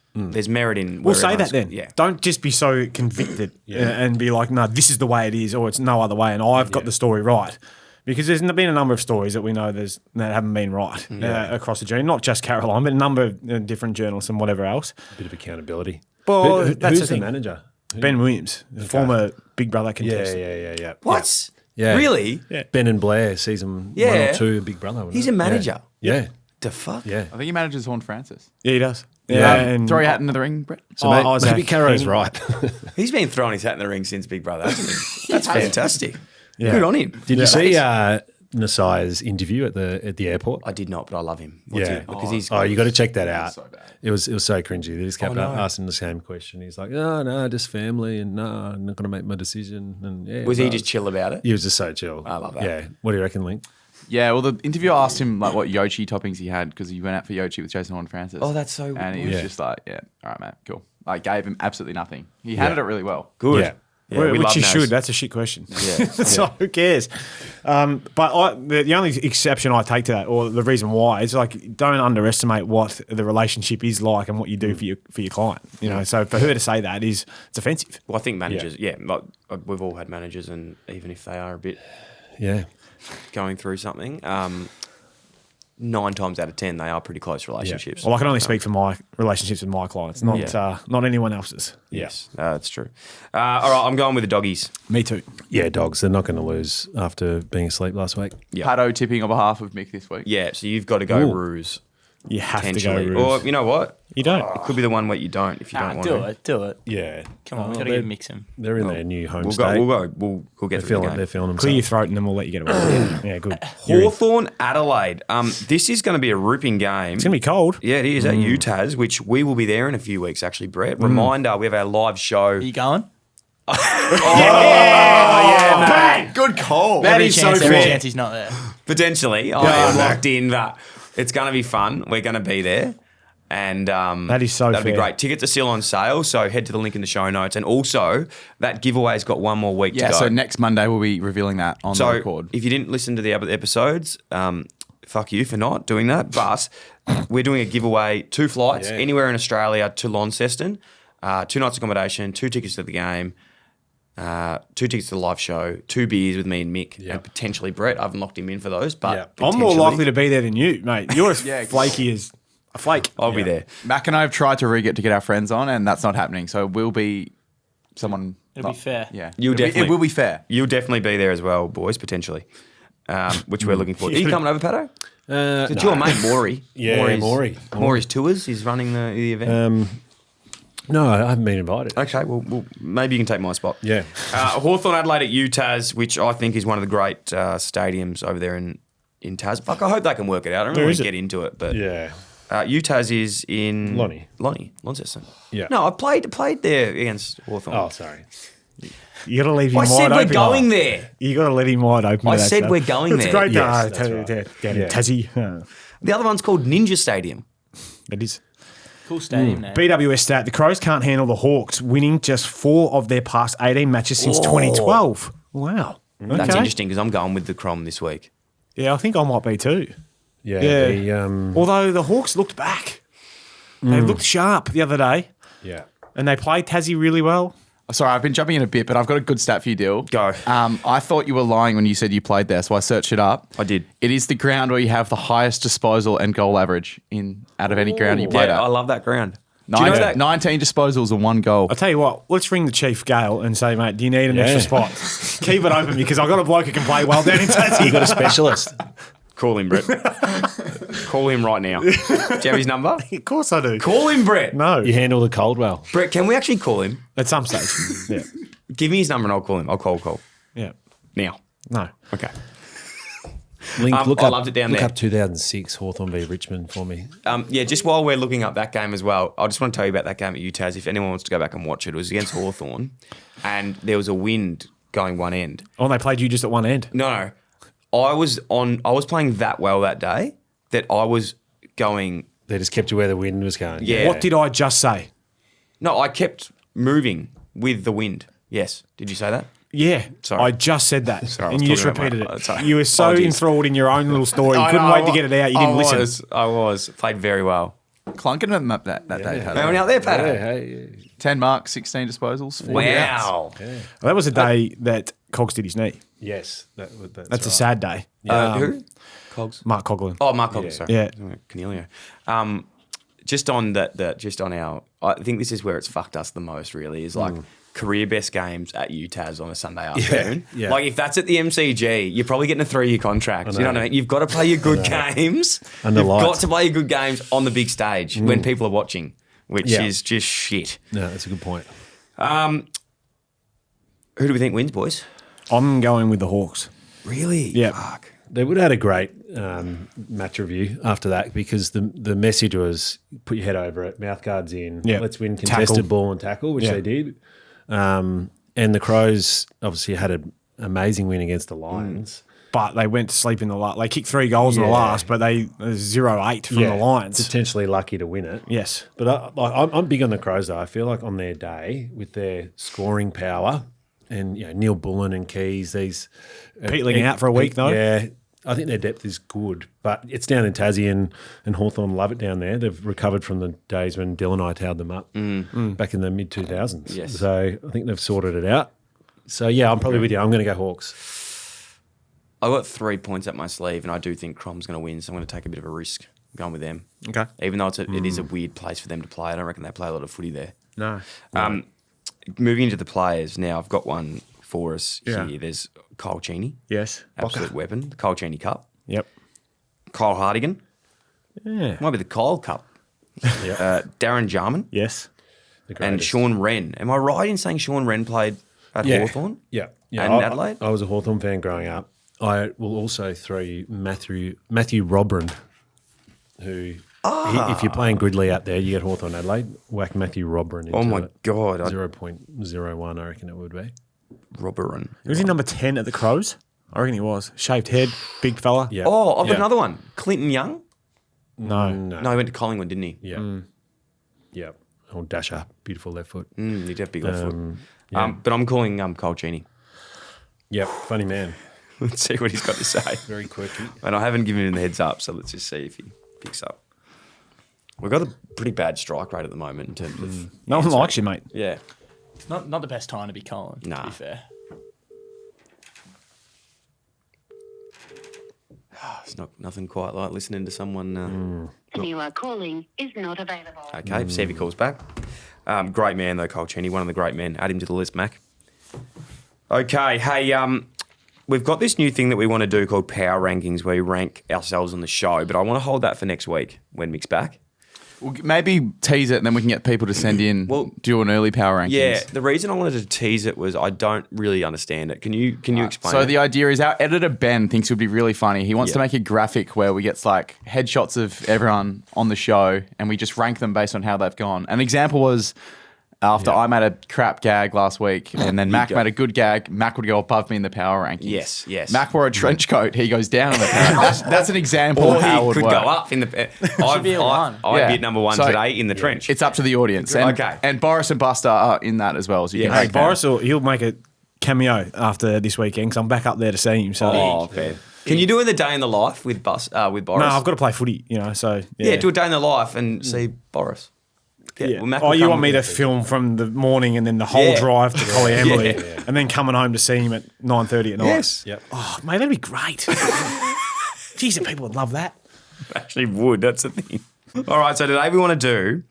A: merit in.
B: We'll say that then.
A: Yeah.
B: Don't just be so convicted and be like, no, this is the way it is, or it's no other way, and I've got the story right. Because there's been a number of stories that we know that haven't been right across the journey, not just Caroline, but a number of different journalists and whatever else.
C: A bit of accountability.
B: Well,
C: Who's the
B: thing.
C: manager?
B: Ben Williams, the former Big Brother contestant.
C: Yeah.
A: What?
C: Yeah.
A: Really?
C: Yeah. Ben and Blair, season 1 or 2 of Big Brother.
A: He's a manager.
C: Yeah.
A: The fuck?
C: Yeah.
E: I think he manages Horn Francis.
B: Yeah, he does.
C: Yeah.
E: Throw your hat into the ring, Brett.
C: So maybe Caro's right.
A: He's been throwing his hat in the ring since Big Brother, hasn't he? That's fantastic.
B: Yeah.
A: Good on him.
C: Did you see Nasai's interview at the airport?
A: I did not, but I love him. Because he's
C: you got to check that out.
E: So bad.
C: It was so cringy. They just kept asking the same question. He's like, no, just family, and no, I'm not going to make my decision. And
A: was he just chill about it?
C: He was just so chill.
A: I love that.
C: Yeah. What do you reckon, Link?
E: Yeah, well, the interviewer asked him like what Yochi toppings he had because he went out for Yochi with Jason Horn Francis.
A: Oh, that's so
E: And he
A: good.
E: was just like, all right, mate, cool. Like, gave him absolutely nothing. He handled it really well.
A: Good.
C: Yeah.
A: Yeah, we
B: Which
A: love
B: you
A: Naz.
B: should. That's a shit question.
A: Yeah.
B: So who cares? But the only exception I take to that, or the reason why, is like don't underestimate what the relationship is like and what you do for your client. You know, so for her to say that it's offensive.
A: Well, I think managers, like, we've all had managers, and even if they are a bit going through something, 9 times out of 10 they are pretty close relationships.
B: Well, I can only speak for my relationships with my clients, not anyone else's.
A: Yes, that's true. All right, I'm going with the doggies.
B: Me too.
C: Yeah, dogs. They're not going to lose after being asleep last week.
A: Yeah.
E: Pato tipping on behalf of Mick this week.
A: Yeah, so you've got to go Ruse.
B: You have to go
A: Potentially.
B: Roos.
A: Or you know what?
B: You don't.
A: It could be the one where you don't if you don't want to.
D: Do it.
C: Yeah.
D: Come on, we got to get mix him.
C: They're in their new home
A: We'll
C: state.
A: go. We'll get through the game.
C: They're feeling themselves.
B: Clear your throat and then we'll let you get away. Yeah, good. You're in.
A: Hawthorn, Adelaide. This is going to be a ripping game.
B: It's going to be cold.
A: Yeah, it is at UTAS, which we will be there in a few weeks, actually, Brett. Reminder, we have our live show.
D: Are you going?
E: Good call.
B: That
D: Every
B: is
D: chance,
B: so
D: every
B: fair.
D: chance he's not there.
A: Potentially. I am locked in, but it's going to be fun. We're going to be there. And
B: That is so
A: that'll be
B: fair.
A: great. Tickets are still on sale, so head to the link in the show notes. And also, that giveaway's got one more week to go.
E: So next Monday we'll be revealing that on the record.
A: If you didn't listen to the other episodes, fuck you for not doing that. But we're doing a giveaway, 2 flights anywhere in Australia to Launceston, 2 nights accommodation, 2 tickets to the game, 2 tickets to the live show, 2 beers with me and Mick, and potentially Brett. I haven't locked him in for those, but
B: I'm more
A: potentially.
B: likely to be there than you, mate. You're as flaky as a flake.
A: I'll be there.
E: Mac and I have tried to rig it to get our friends on, and that's not happening. So it will be someone.
D: It'll be fair.
E: Yeah,
A: You'll definitely.
E: It will be fair.
A: You'll definitely be there as well, boys, potentially, which we're looking forward to. Are you coming over, Pato? It's your mate, Maury.
C: Yeah, Maury.
A: Maury's tours. He's running the event.
C: No, I haven't been invited.
A: Okay, well, maybe you can take my spot.
C: Yeah.
A: Hawthorn Adelaide at UTAS, which I think is one of the great stadiums over there in Tas. Fuck, I hope they can work it out. I don't really want to get into it, but
C: Yeah.
A: UTAS is in Launceston.
C: Yeah.
A: No, I played there against Hawthorn.
C: Oh, sorry.
B: You got to leave him
A: I
B: wide
A: said we're
B: open.
A: going there.
B: You got to let him wide open.
A: I
B: with that
A: said
B: stuff.
A: we're going
B: It's
A: there.
B: a great
C: Yes,
B: day
C: that's right.
B: down in Tassie.
A: The other one's called Ninja Stadium.
B: That is.
D: Cool stadium now.
B: BWS stat, the Crows can't handle the Hawks, winning just 4 of their past 18 matches since 2012. Wow.
A: That's
B: Okay.
A: interesting because I'm going with the Crom this week.
B: Yeah, I think I might be too.
C: Yeah.
B: Yeah. Although the Hawks looked back. They looked sharp the other day
C: Yeah.
B: and they played Tassie really well.
E: Sorry, I've been jumping in a bit, but I've got a good stat for you, Dill.
A: Go.
E: I thought you were lying when you said you played there, so I searched it up.
A: I did.
E: It is the ground where you have the highest disposal and goal average out of any ground you played
A: Yeah,
E: at.
A: I love that ground. Do you know that?
E: 19 disposals and 1 goal.
B: I'll tell you what, let's ring the Chief Gale and say, mate, do you need an extra spot? Keep it open because I've got a bloke who can play well down in Tassie.
C: You got a specialist.
A: Call him, Brett. Call him right now. Do you have his number?
B: Of course I do.
A: Call him, Brett.
B: No.
C: You handle the cold well.
A: Brett, can we actually call him?
B: At some stage. Yeah.
A: Give me his number and I'll call him. I'll call.
B: Yeah.
A: Now.
B: No.
A: Okay.
C: Link,
A: I loved it down
C: look
A: there.
C: up 2006 Hawthorn v Richmond for me.
A: Just while we're looking up that game as well, I just want to tell you about that game at UTAS. If anyone wants to go back and watch it, it was against Hawthorn, and there was a wind going one end.
B: Oh, and they played you just at one end?
A: No. I was playing that well that day that I was going.
C: They just kept you where the wind was going.
A: Yeah.
B: What did I just say?
A: No, I kept moving with the wind. Yes. Did you say that?
B: Yeah,
A: Sorry.
B: I just said that,
A: Sorry, I
B: and
A: was
B: you just
A: talking about
B: repeated
A: my-
B: it.
A: sorry.
B: You were so
A: Apologies.
B: enthralled in your own little story. You couldn't wait to get it out. You didn't listen.
A: I was. Played very well.
E: Clunking them up that day, Pat.
A: Going out there, Pat.
C: Hey.
E: 10 marks, 16 disposals. 40 outs.
A: Wow.
B: Well, that was the day that Cogs did his knee.
C: Yes.
B: That's a
C: right.
B: sad day.
A: Who? Cogs.
B: Mark Coughlin.
A: Oh, Mark Cogs. Sorry.
B: Yeah.
A: Cornelio. Just on I think this is where it's fucked us the most. Really, is like career best games at UTAS on a Sunday afternoon.
C: Yeah.
A: Like if that's at the MCG, you're probably getting a 3-year contract. You know what I mean? You've got to play your good games.
C: Under
A: You've
C: lights.
A: got to play your good games on the big stage when people are watching, which is just shit.
C: No, that's a good point.
A: Who do we think wins, boys?
B: I'm going with the Hawks.
A: Really?
B: Yeah.
A: Fuck.
C: They would have had a great match review after that because the message was put your head over it, mouth guards in,
B: Yeah.
C: let's win contested
B: Tackle.
C: ball and tackle, which
B: Yeah.
C: they did. And the Crows obviously had an amazing win against the Lions.
B: But they went to sleep in the last. They kicked 3 goals in the
C: Yeah.
B: last, but they 0-8 from the Lions.
C: Potentially lucky to win it.
B: Yes.
C: But I'm big on the Crows though. I feel like on their day with their scoring power and Neil Bullen and Keys, these
B: Peteling out for a week, though.
C: Yeah, I think their depth is good, but it's down in Tassie and Hawthorn love it down there. They've recovered from the days when Dylan and I towed them up back in the mid 2000s.
A: Yes.
C: So I think they've sorted it out. So yeah, I'm probably with you. I'm going to go Hawks.
A: I've got 3 points up my sleeve, and I do think Crom's going to win, so I'm going to take a bit of a risk going with them.
B: Okay.
A: Even though it is a weird place for them to play. I don't reckon they play a lot of footy there.
B: No.
A: Moving into the players now, I've got one for us
B: Yeah.
A: here. There's Kyle Cheney,
B: Yes.
A: absolute weapon. The Kyle Cheney Cup.
B: Yep.
A: Kyle Hardigan,
B: Yeah.
A: might be the Kyle Cup. Darren Jarman
B: Yes.
C: The
A: and
C: greatest.
A: Sean Wren. Am I right in saying Sean Wren played at Hawthorn?
C: Yeah.
A: And Adelaide?
C: I was a Hawthorn fan growing up. I will also throw you Matthew Robran, who, if you're playing Gridley out there, you get Hawthorn Adelaide, whack Matthew Robran into
A: Oh my
C: it.
A: God,
C: 0.01, I reckon it would be.
A: Robberin.
B: Was he number 10 at the Crows? I reckon he was. Shaved head, big fella.
C: Yeah.
A: Oh, I've got
C: Yeah.
A: another one. Clinton Young.
B: No.
A: No, he went to Collingwood, didn't he?
C: Yeah. Yeah. Oh, Dasher, beautiful left foot.
A: He'd have big left foot.
C: yeah.
A: But I'm calling Kyle Cheney.
C: Yeah, funny man.
A: Let's see what he's got to say.
C: Very quirky.
A: And I haven't given him the heads up, so let's just see if he picks up. We've got a pretty bad strike rate at the moment in terms of.
B: No one likes you, mate.
A: Yeah.
D: It's not the best time to be Colin, to
A: Nah.
D: be fair.
A: It's nothing quite like listening to someone.
G: And you are calling is not available.
A: Okay, see if he calls back. Great man, though, Kyle Cheney, one of the great men. Add him to the list, Mac. Okay, hey, we've got this new thing that we want to do called Power Rankings, where we rank ourselves on the show, but I want to hold that for next week when Mick's back.
E: Well, maybe tease it and then we can get people to send in, do an early power rankings.
A: Yeah, the reason I wanted to tease it was I don't really understand it. Can you explain
E: So
A: it?
E: the idea is our editor, Ben, thinks it would be really funny. He wants to make a graphic where we get like headshots of everyone on the show and we just rank them based on how they've gone. An example was after I made a crap gag last week and then Mac made a good gag, Mac would go above me in the power rankings.
A: Yes.
E: Mac wore a trench coat, he goes down in the power. That's an example
A: Or
E: of how it
A: he
E: would
A: could
E: work.
A: go up in the. I've
D: be a one.
A: I bid number one
E: So,
A: today in the trench.
E: It's up to the audience. And,
A: Okay.
E: and Boris and Buster are in that as well. So you
A: Yeah.
E: can
B: Hey,
E: rank them.
B: Boris, he'll make a cameo after this weekend because I'm back up there to see him. So
A: Oh, fair. Can you do in the day in the life with Boris?
B: no, I've got to play footy, so
A: Yeah, do a day in the life and see Boris.
B: Yeah.
A: well, Mac
B: Oh,
A: will
B: you
A: come
B: want me to
A: with-
B: film from the morning and then the whole
A: Yeah.
B: drive to Collie Emily
A: Yeah.
B: and then coming home to see him at 9:30 at night?
A: Yes.
C: Yep.
B: Oh, mate, that'd be great. Jeez, people would love that.
A: Actually would. That's the thing. All right. So today we want to do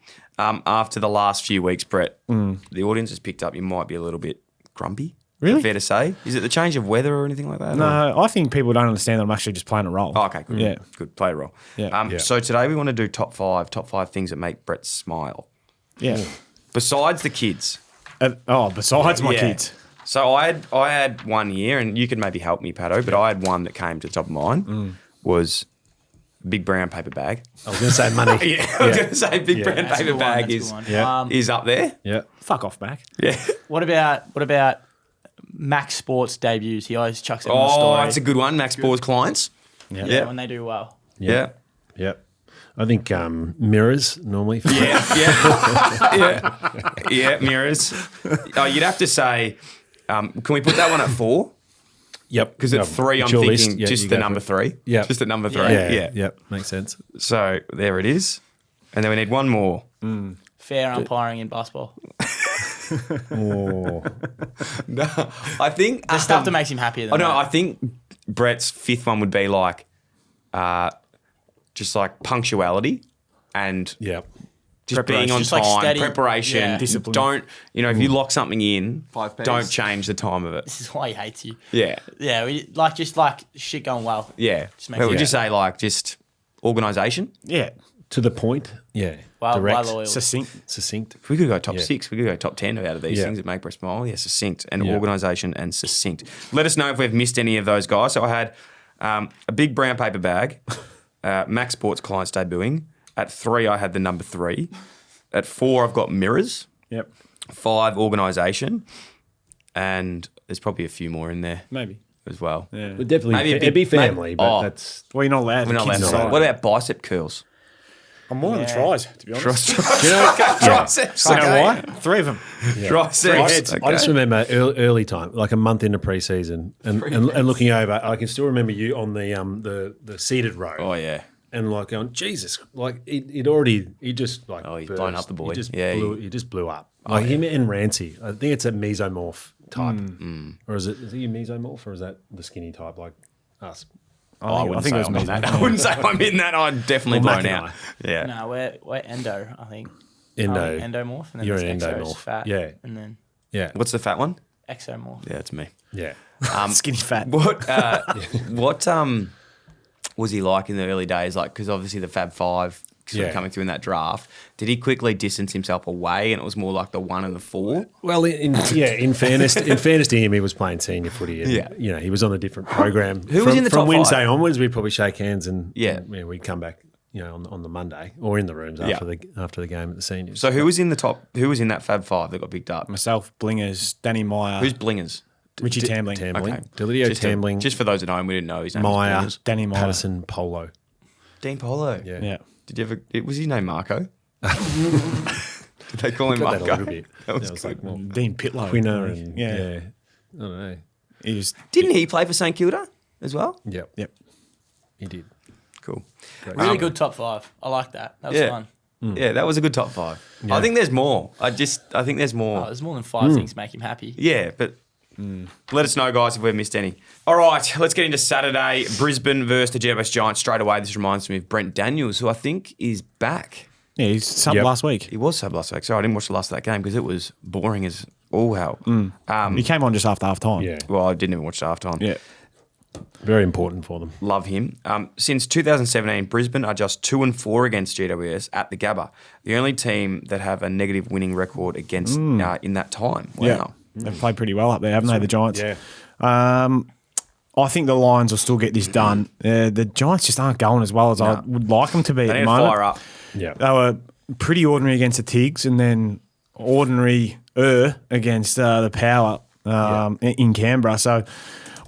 A: after the last few weeks, Brett, the audience has picked up you might be a little bit grumpy.
B: Really?
A: Is that fair to say? Is it the change of weather or anything like that? or-
B: No, I think people don't understand that I'm actually just playing a role.
A: Oh, okay, good.
B: Yeah.
A: Good. Play a role.
B: Yeah.
A: So today we want to do top five things that make Brett smile.
B: Yeah.
A: Besides the kids.
B: Besides my
A: Yeah.
B: kids.
A: So I had 1 year, and you could maybe help me, Pato, but I had one that came to the top of mine, was a big brown paper bag.
C: I was going to say money.
A: Yeah, I was going to say big brown
D: That's a
A: paper
D: good one,
A: bag
D: that's a
A: is
D: good one.
C: Yeah.
A: is up there.
C: Yeah.
B: Fuck off, back.
A: Yeah.
D: What about Max Sports debuts? He always chucks it on the
A: Oh,
D: story.
A: that's a good one. Max Sports clients.
B: Yeah.
D: yeah, when they do well.
A: Yeah.
C: Yep. I think mirrors normally.
A: Yeah, mirrors. Oh, you'd have to say, can we put that one at 4?
C: Yep.
A: Because at 3, I'm
C: It's your
A: thinking
C: list. Yeah,
A: just
C: you
A: the
C: go
A: number
C: for
A: 3.
C: Yeah.
A: Just at number 3.
C: Yeah. Yep. Makes sense.
A: So there it is. And then we need one more.
D: Fair umpiring in basketball.
C: Oh.
A: No, I think
D: The stuff that makes him happier than
A: Oh no,
D: that.
A: I think Brett's 5th one would be like, just like punctuality and
C: Yep.
A: just being on
D: Just like
A: time,
D: steady-
A: preparation.
D: yeah.
B: Discipline.
A: Don't if you lock something in,
E: 5 Ps.
A: don't change the time of it.
D: This is why he hates you.
A: Yeah,
D: Yeah, just shit going well.
A: yeah.
D: Just make
A: But would
D: it-
A: you say like just organisation?
B: Yeah.
C: To the point. Yeah.
D: Well
C: Direct.
D: loyal.
B: Succinct.
A: If we could go top
C: Yeah.
A: 6, we could go top 10 out of these
C: Yeah.
A: things that make Brett smile. Yeah, succinct and
C: Yeah.
A: organisation and succinct. Let us know if we've missed any of those guys. So I had a big brown paper bag, Max Sports clients debuting. At 3, I had the number 3. At 4, I've got mirrors.
B: Yep.
A: 5, organisation. And there's probably a few more in there
B: Maybe.
A: as well.
B: Yeah.
C: But definitely,
A: Maybe a
C: it'd
A: big-
C: be family,
A: maybe-
C: but
A: oh.
C: that's.
B: Well, you're not allowed.
A: We're not allowed to say that. What about bicep curls?
B: I'm more on the
D: Yeah.
B: tries, to be honest.
A: Triceps.
B: You know why? 3 of them.
A: Triceps.
C: I just remember early time, like a month into pre-season, and looking over. I can still remember you on the seated row.
A: Oh, yeah.
C: And like going, Jesus, like he just like
A: Oh, he's blown up the boy.
C: He just
A: Yeah,
C: he just blew up. Like him and Rancy. I think it's a mesomorph type,
A: Mm.
C: or is it you mesomorph, or is that the skinny type like us?
A: I wouldn't say
B: it was
A: I'm
B: me.
A: in that. I wouldn't say I'm in that. I'm definitely
C: Well,
A: blown
C: Mac and
A: out. Yeah.
D: No, we're endo, I think.
C: Endo.
D: Endomorph. And then
C: You're
D: there's
C: an
D: exos,
C: endomorph.
D: fat.
C: Yeah.
D: And then
C: Yeah,
A: What's the fat one?
D: exomorph.
A: Yeah, it's me.
C: yeah.
B: Skinny fat.
A: What was he like in the early days? Like, because obviously the Fab Five sort
C: Yeah.
A: of coming through in that draft. Did he quickly distance himself away, and it was more like the 1 and the 4?
C: Well, in fairness to him, he was playing senior footy. And,
A: Yeah.
C: he was on a different program.
A: Who was in the
C: from
A: top
C: Wednesday
A: 5?
C: onwards? We'd probably shake hands and
A: Yeah.
C: we'd come back. On the Monday or in the rooms after the game at the seniors.
A: So who was in the top? Who was in that Fab Five that got picked up?
B: Myself, Blingers, Danny Meyer,
A: Who's Blingers?
B: Richie Tambling.
C: Tambling, Delidio
A: Just
C: Tambling,
A: just for those at home, we didn't know his name. was
C: Meyer,
A: Blingers.
B: Danny Meyer.
C: Pattison, Polo.
A: Dean Polo.
C: Yeah.
B: Yeah.
A: Did you ever? Was his name Marco? Did they call him
C: Got that
A: Marco?
C: a little bit.
A: That was
C: It was
A: good.
C: like, well,
B: Dean Pitlow.
C: Quinner and
B: yeah.
C: I don't know.
B: He was.
A: Didn't he play for St Kilda as well?
C: Yep.
B: Yep.
C: He did.
A: Cool.
D: Really good top 5. I like that. That was
A: Yeah.
D: fun.
A: Yeah, that was a good top 5. I think there's more. I think there's more.
D: Oh, there's more than 5 things make him happy.
A: Yeah, but let us know, guys, if we've missed any. All right, let's get into Saturday. Brisbane versus the GWS Giants straight away. This reminds me of Brent Daniels, who I think is back.
B: Yeah, he's sub
C: Yep.
B: last week.
A: He was sub last week. Sorry, I didn't watch the last of that game because it was boring as all hell.
B: He came on just after half time.
C: Yeah.
A: Well, I didn't even watch the halftime.
B: Yeah.
C: Very important for them.
A: Love him. Since 2017, Brisbane are just 2-4 against GWS at the Gabba. The only team that have a negative winning record against in that time. Wow.
B: Yeah. They've played pretty well up there, haven't they, the Giants?
C: Yeah.
B: I think the Lions will still get this done. The Giants just aren't going as well as I would like them to be
A: They
B: at
A: need
B: the
A: to
B: moment.
A: fire up.
C: Yeah.
B: They were pretty ordinary against the Tigs and then ordinary against the Power in Canberra. So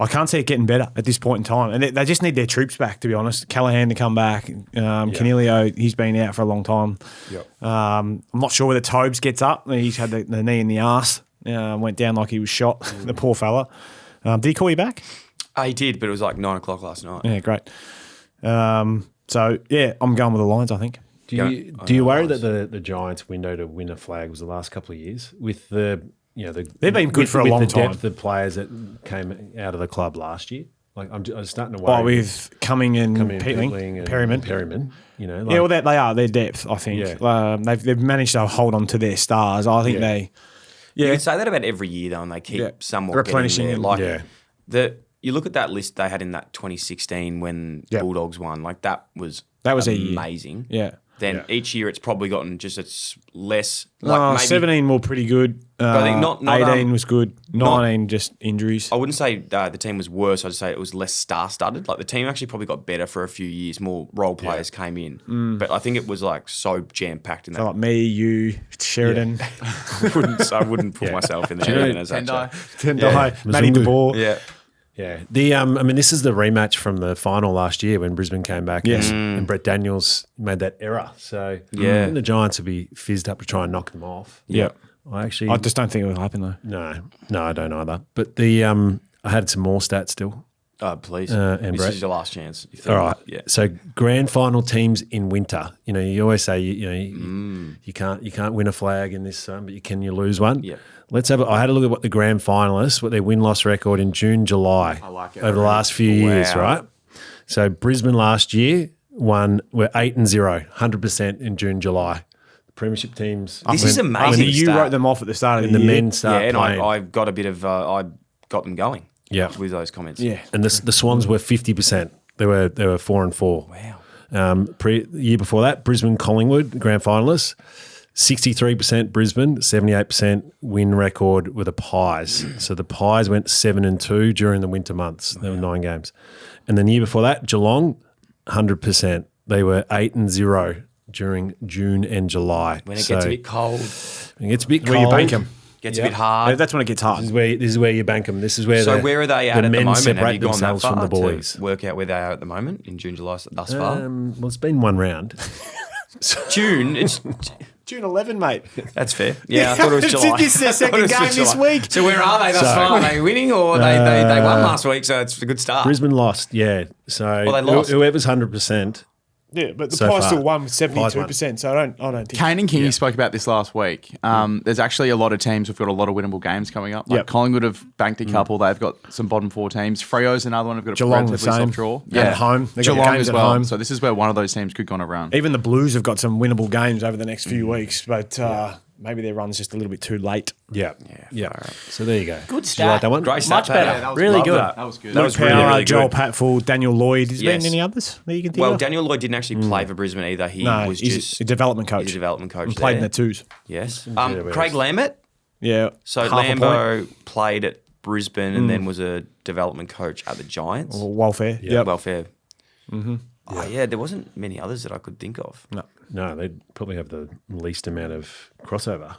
B: I can't see it getting better at this point in time. And they just need their troops back, to be honest. Callahan to come back. Canelio, he's been out for a long time.
C: Yep.
B: I'm not sure whether Tobes gets up. He's had the knee in the arse. Went down like he was shot, the poor fella. Did he call you back?
A: He did, but it was like 9 o'clock last night.
B: Yeah, great. So, yeah, I'm going with the Lions, I think.
C: Do you worry that the Giants' window to win a flag was the last couple of years with the
B: They've been good for a long
C: the
B: time.
C: depth of players that came out of the club last year? Like I'm starting to
B: Oh,
C: worry
B: with Cumming and
C: Petling and
B: Perryman.
C: Perryman, you know.
B: Yeah, well, they are. Their depth, I think.
C: Yeah.
B: They've managed to hold on to their stars. I think they.
A: You can say that about every year, though, and they keep somewhat
B: replenishing.
A: getting there.
B: And,
A: You look at that list they had in that 2016 when Bulldogs won. Like that was amazing.
B: A year. Yeah.
A: Then each year it's probably gotten it's less.
B: Like maybe 17 were pretty good.
A: I think not
B: 18 was good. 19 just injuries.
A: I wouldn't say the team was worse. I'd say it was less star-studded. Like the team actually probably got better for a few years. More role players came in, but I think it was like so jam-packed in that.
B: So like me, you, Sheridan.
A: I wouldn't put myself in there.
B: Tendai, Matty De Boer.
A: Yeah.
C: Yeah. I mean, this is the rematch from the final last year when Brisbane came back and Brett Daniels made that error. So I think the Giants will be fizzed up to try and knock them off.
B: Yeah.
C: I
B: just don't think it will happen though.
C: No, I don't either. But I had some more stats still.
A: Oh, please.
C: And
A: this
C: Brett.
A: is your last chance.
C: All right.
A: Yeah.
C: So grand final teams in winter. You know, you always say you can't win a flag in this, but you lose one.
A: Yeah.
C: I had a look at what the grand finalists, what their win-loss record in June, July over the last few years, right? So Brisbane last year were 8-0, 100% in June, July. The premiership teams.
A: This is amazing.
B: When you wrote them off at the start of the
C: the
B: year.
C: men start
A: and
C: playing.
A: I got a bit of I got them going.
C: Yeah.
A: With those comments.
B: Yeah.
C: And the Swans were 50%. They were 4-4.
A: Wow.
C: The year before that, Brisbane Collingwood, grand finalists. 63% Brisbane, 78% win record with the Pies. So the Pies went 7-2 during the winter months. There were 9 games. And then the year before that, Geelong, 100%. They were 8-0 during June and July.
A: When it gets a bit cold.
C: When it gets a bit cold.
B: Where you bank them.
A: Gets a bit hard.
B: That's when it gets hard.
C: This is where you bank them. This is where
A: where are they at
C: the
A: the
C: men
A: moment? Have
C: separate
A: you gone that
C: themselves
A: far
C: from the boys.
A: to work out where they are at the moment in June, July thus far?
C: Well, it's been one round.
A: June. It's
B: June 11, mate.
A: That's fair. Yeah, I thought it was July.
B: This is their second game this week.
A: So where are they thus far? Are they winning or they won last week? So it's a good start.
C: Brisbane lost, yeah. So
A: they lost.
C: Whoever's 100%.
B: Yeah, but the
C: So
B: Pies
C: far.
B: still won with 72%, so I don't think.
E: Kane and Kingy spoke about this last week. There's actually a lot of teams who've got a lot of winnable games coming up. Like Collingwood have banked a couple. They've got some bottom 4 teams. Freo's another one who've got a
B: Geelong the
E: relatively
B: same.
E: soft draw.
B: And at home. They've got
E: Geelong
B: games
E: as
B: at
E: well.
B: home.
E: So this is where one of those teams could go on a run.
B: Even the Blues have got some winnable games over the next few weeks, but maybe their run's just a little bit too late.
C: Yeah. So there you go.
D: Good
C: Did you like
D: stat.
C: that one?
A: Great
D: Much
A: stat,
D: better.
A: Pat.
D: Really
A: Love
D: good.
A: That.
E: That was good.
A: That was
B: Power,
A: really, really
B: Joel
A: good.
B: Patfull, Daniel Lloyd. Has there
A: Yes.
B: been any others that you can think
A: Well,
B: of?
A: Daniel Lloyd didn't actually play for Brisbane either. He
B: No,
A: was
B: he's
A: just
B: a development coach.
A: He's a development coach.
B: And played in
A: there.
B: the twos.
A: Yes.
C: Yeah,
A: Craig Lambert.
B: Yeah.
A: So
B: half a point.
A: Lambo played at Brisbane and then was a development coach at the Giants.
B: Or welfare. Yeah.
A: Welfare. Mm-hmm. Oh, yeah, there wasn't many others that I could think of.
C: No, they'd probably have the least amount of crossover.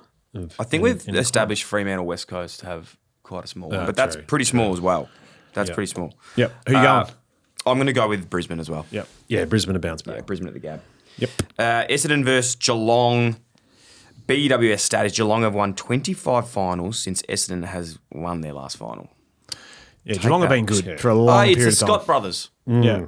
A: I think we've established Fremantle West Coast to have quite a small one, but that's
C: true,
A: pretty small as well. That's pretty small.
B: Yep. Who you going?
A: I'm going to go with Brisbane as well.
B: Yep.
C: Yeah, Brisbane to bounce back.
A: Yeah, Brisbane at the Gab.
B: Yep.
A: Essendon versus Geelong. BWS stat is Geelong have won 25 finals since Essendon has won their last final.
B: Yeah, Geelong have been good
C: Yeah.
B: for a long
A: It's
B: period
A: the
B: of time.
A: Scott brothers.
B: Yeah.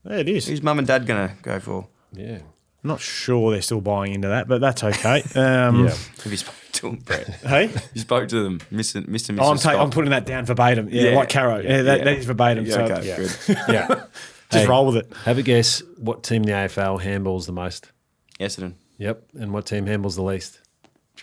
B: Yeah, it is.
A: Who's mum and dad going to go for?
C: Yeah.
B: I'm not sure they're still buying into that, but that's okay.
C: Yeah.
A: Have you spoke to them, Brett?
B: Hey?
A: You spoke to them, Mr. and Mrs.
B: Oh,
A: Scott.
B: I'm putting that down verbatim. Yeah, like Caro. Yeah, that is verbatim.
A: Yeah,
B: so
A: okay,
C: Yeah.
A: good.
C: Yeah.
B: just
C: Hey,
B: roll with it.
C: Have a guess what team in the AFL handballs the most?
A: Essendon,
C: Yep. And what team handballs the least?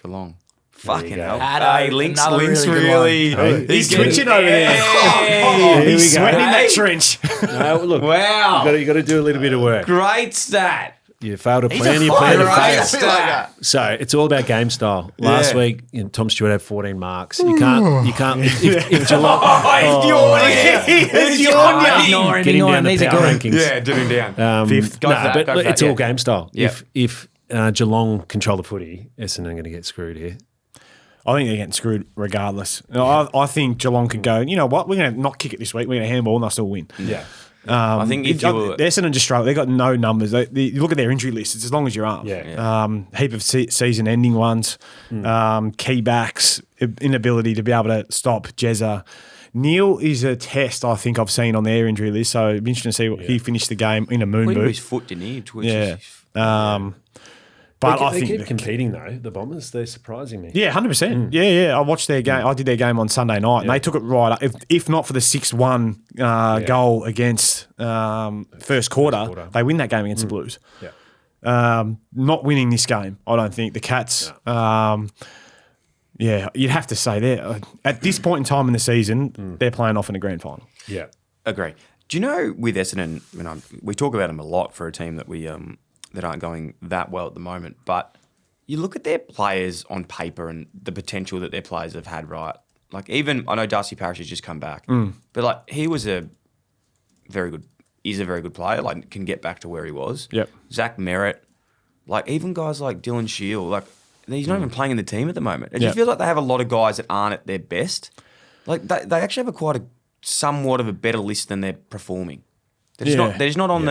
A: Geelong. Fucking
C: go.
A: hell.
D: Adam,
A: Hey, Link's
D: another
A: really.
D: really good
B: He's
A: getting-
B: twitching over there.
A: Hey!
B: He's
C: we go.
B: sweating in that
A: Hey!
B: trench.
C: No, look.
A: Wow.
C: You got to do a little bit of work.
A: Great stat.
C: You fail to
A: He's
C: plan,
A: a
C: you plan to
A: fighter,
C: fail.
A: eh? Stat.
C: So it's all about game style. Last
A: Yeah.
C: week, Tom Stewart had 14 marks. You can't. If Geelong
A: Oh, he's yawning. He's yawning.
D: Ignore him,
C: getting
D: ignore
C: down
D: him.
C: the
D: These are
C: power
D: good.
C: rankings.
A: Yeah, do him down.
B: Fifth.
A: Go for that,
C: but
A: go for
C: it's
A: that,
C: all
A: yeah.
C: game style.
A: Yep.
C: If Geelong control the footy, Essendon are going to get screwed here.
B: I think they're getting screwed regardless. I think Geelong could go, you know what, we're going to not kick it this week. We're going to handball and they'll still win.
C: Yeah.
A: I think if you were...
B: Essendon just struggle. They've got no numbers. You look at their injury list, it's as long as your arm.
C: Yeah.
B: Heap of season-ending ones, key backs, inability to be able to stop Jezza. Neil is a test I think I've seen on their injury list, so it'd be interesting to see what he finished the game in a moon
A: Went to
B: boot.
A: his foot, didn't he?
B: Yeah. But I
C: they
B: think
C: keep competing though. The Bombers, they're surprising me.
B: Yeah, 100%. Yeah. I watched their game. I did their game on Sunday night, and they took it right up. If not for the 6-1 goal against first quarter, they win that game against the Blues.
C: Yeah.
B: Not winning this game, I don't think. The Cats, you'd have to say they're at this point in time in the season, they're playing off in a grand final.
C: Yeah.
A: Agree. Do you know with Essendon, we talk about them a lot for a team that we that aren't going that well at the moment, but you look at their players on paper and the potential that their players have had, right? Like even, I know Darcy Parish has just come back, but like he was is a very good player, like can get back to where he was.
B: Yep.
A: Zach Merritt, like even guys like Dylan Shield, like he's not even playing in the team at the moment. It just feels like they have a lot of guys that aren't at their best. Like they actually have somewhat of a better list than they're performing. They're just not on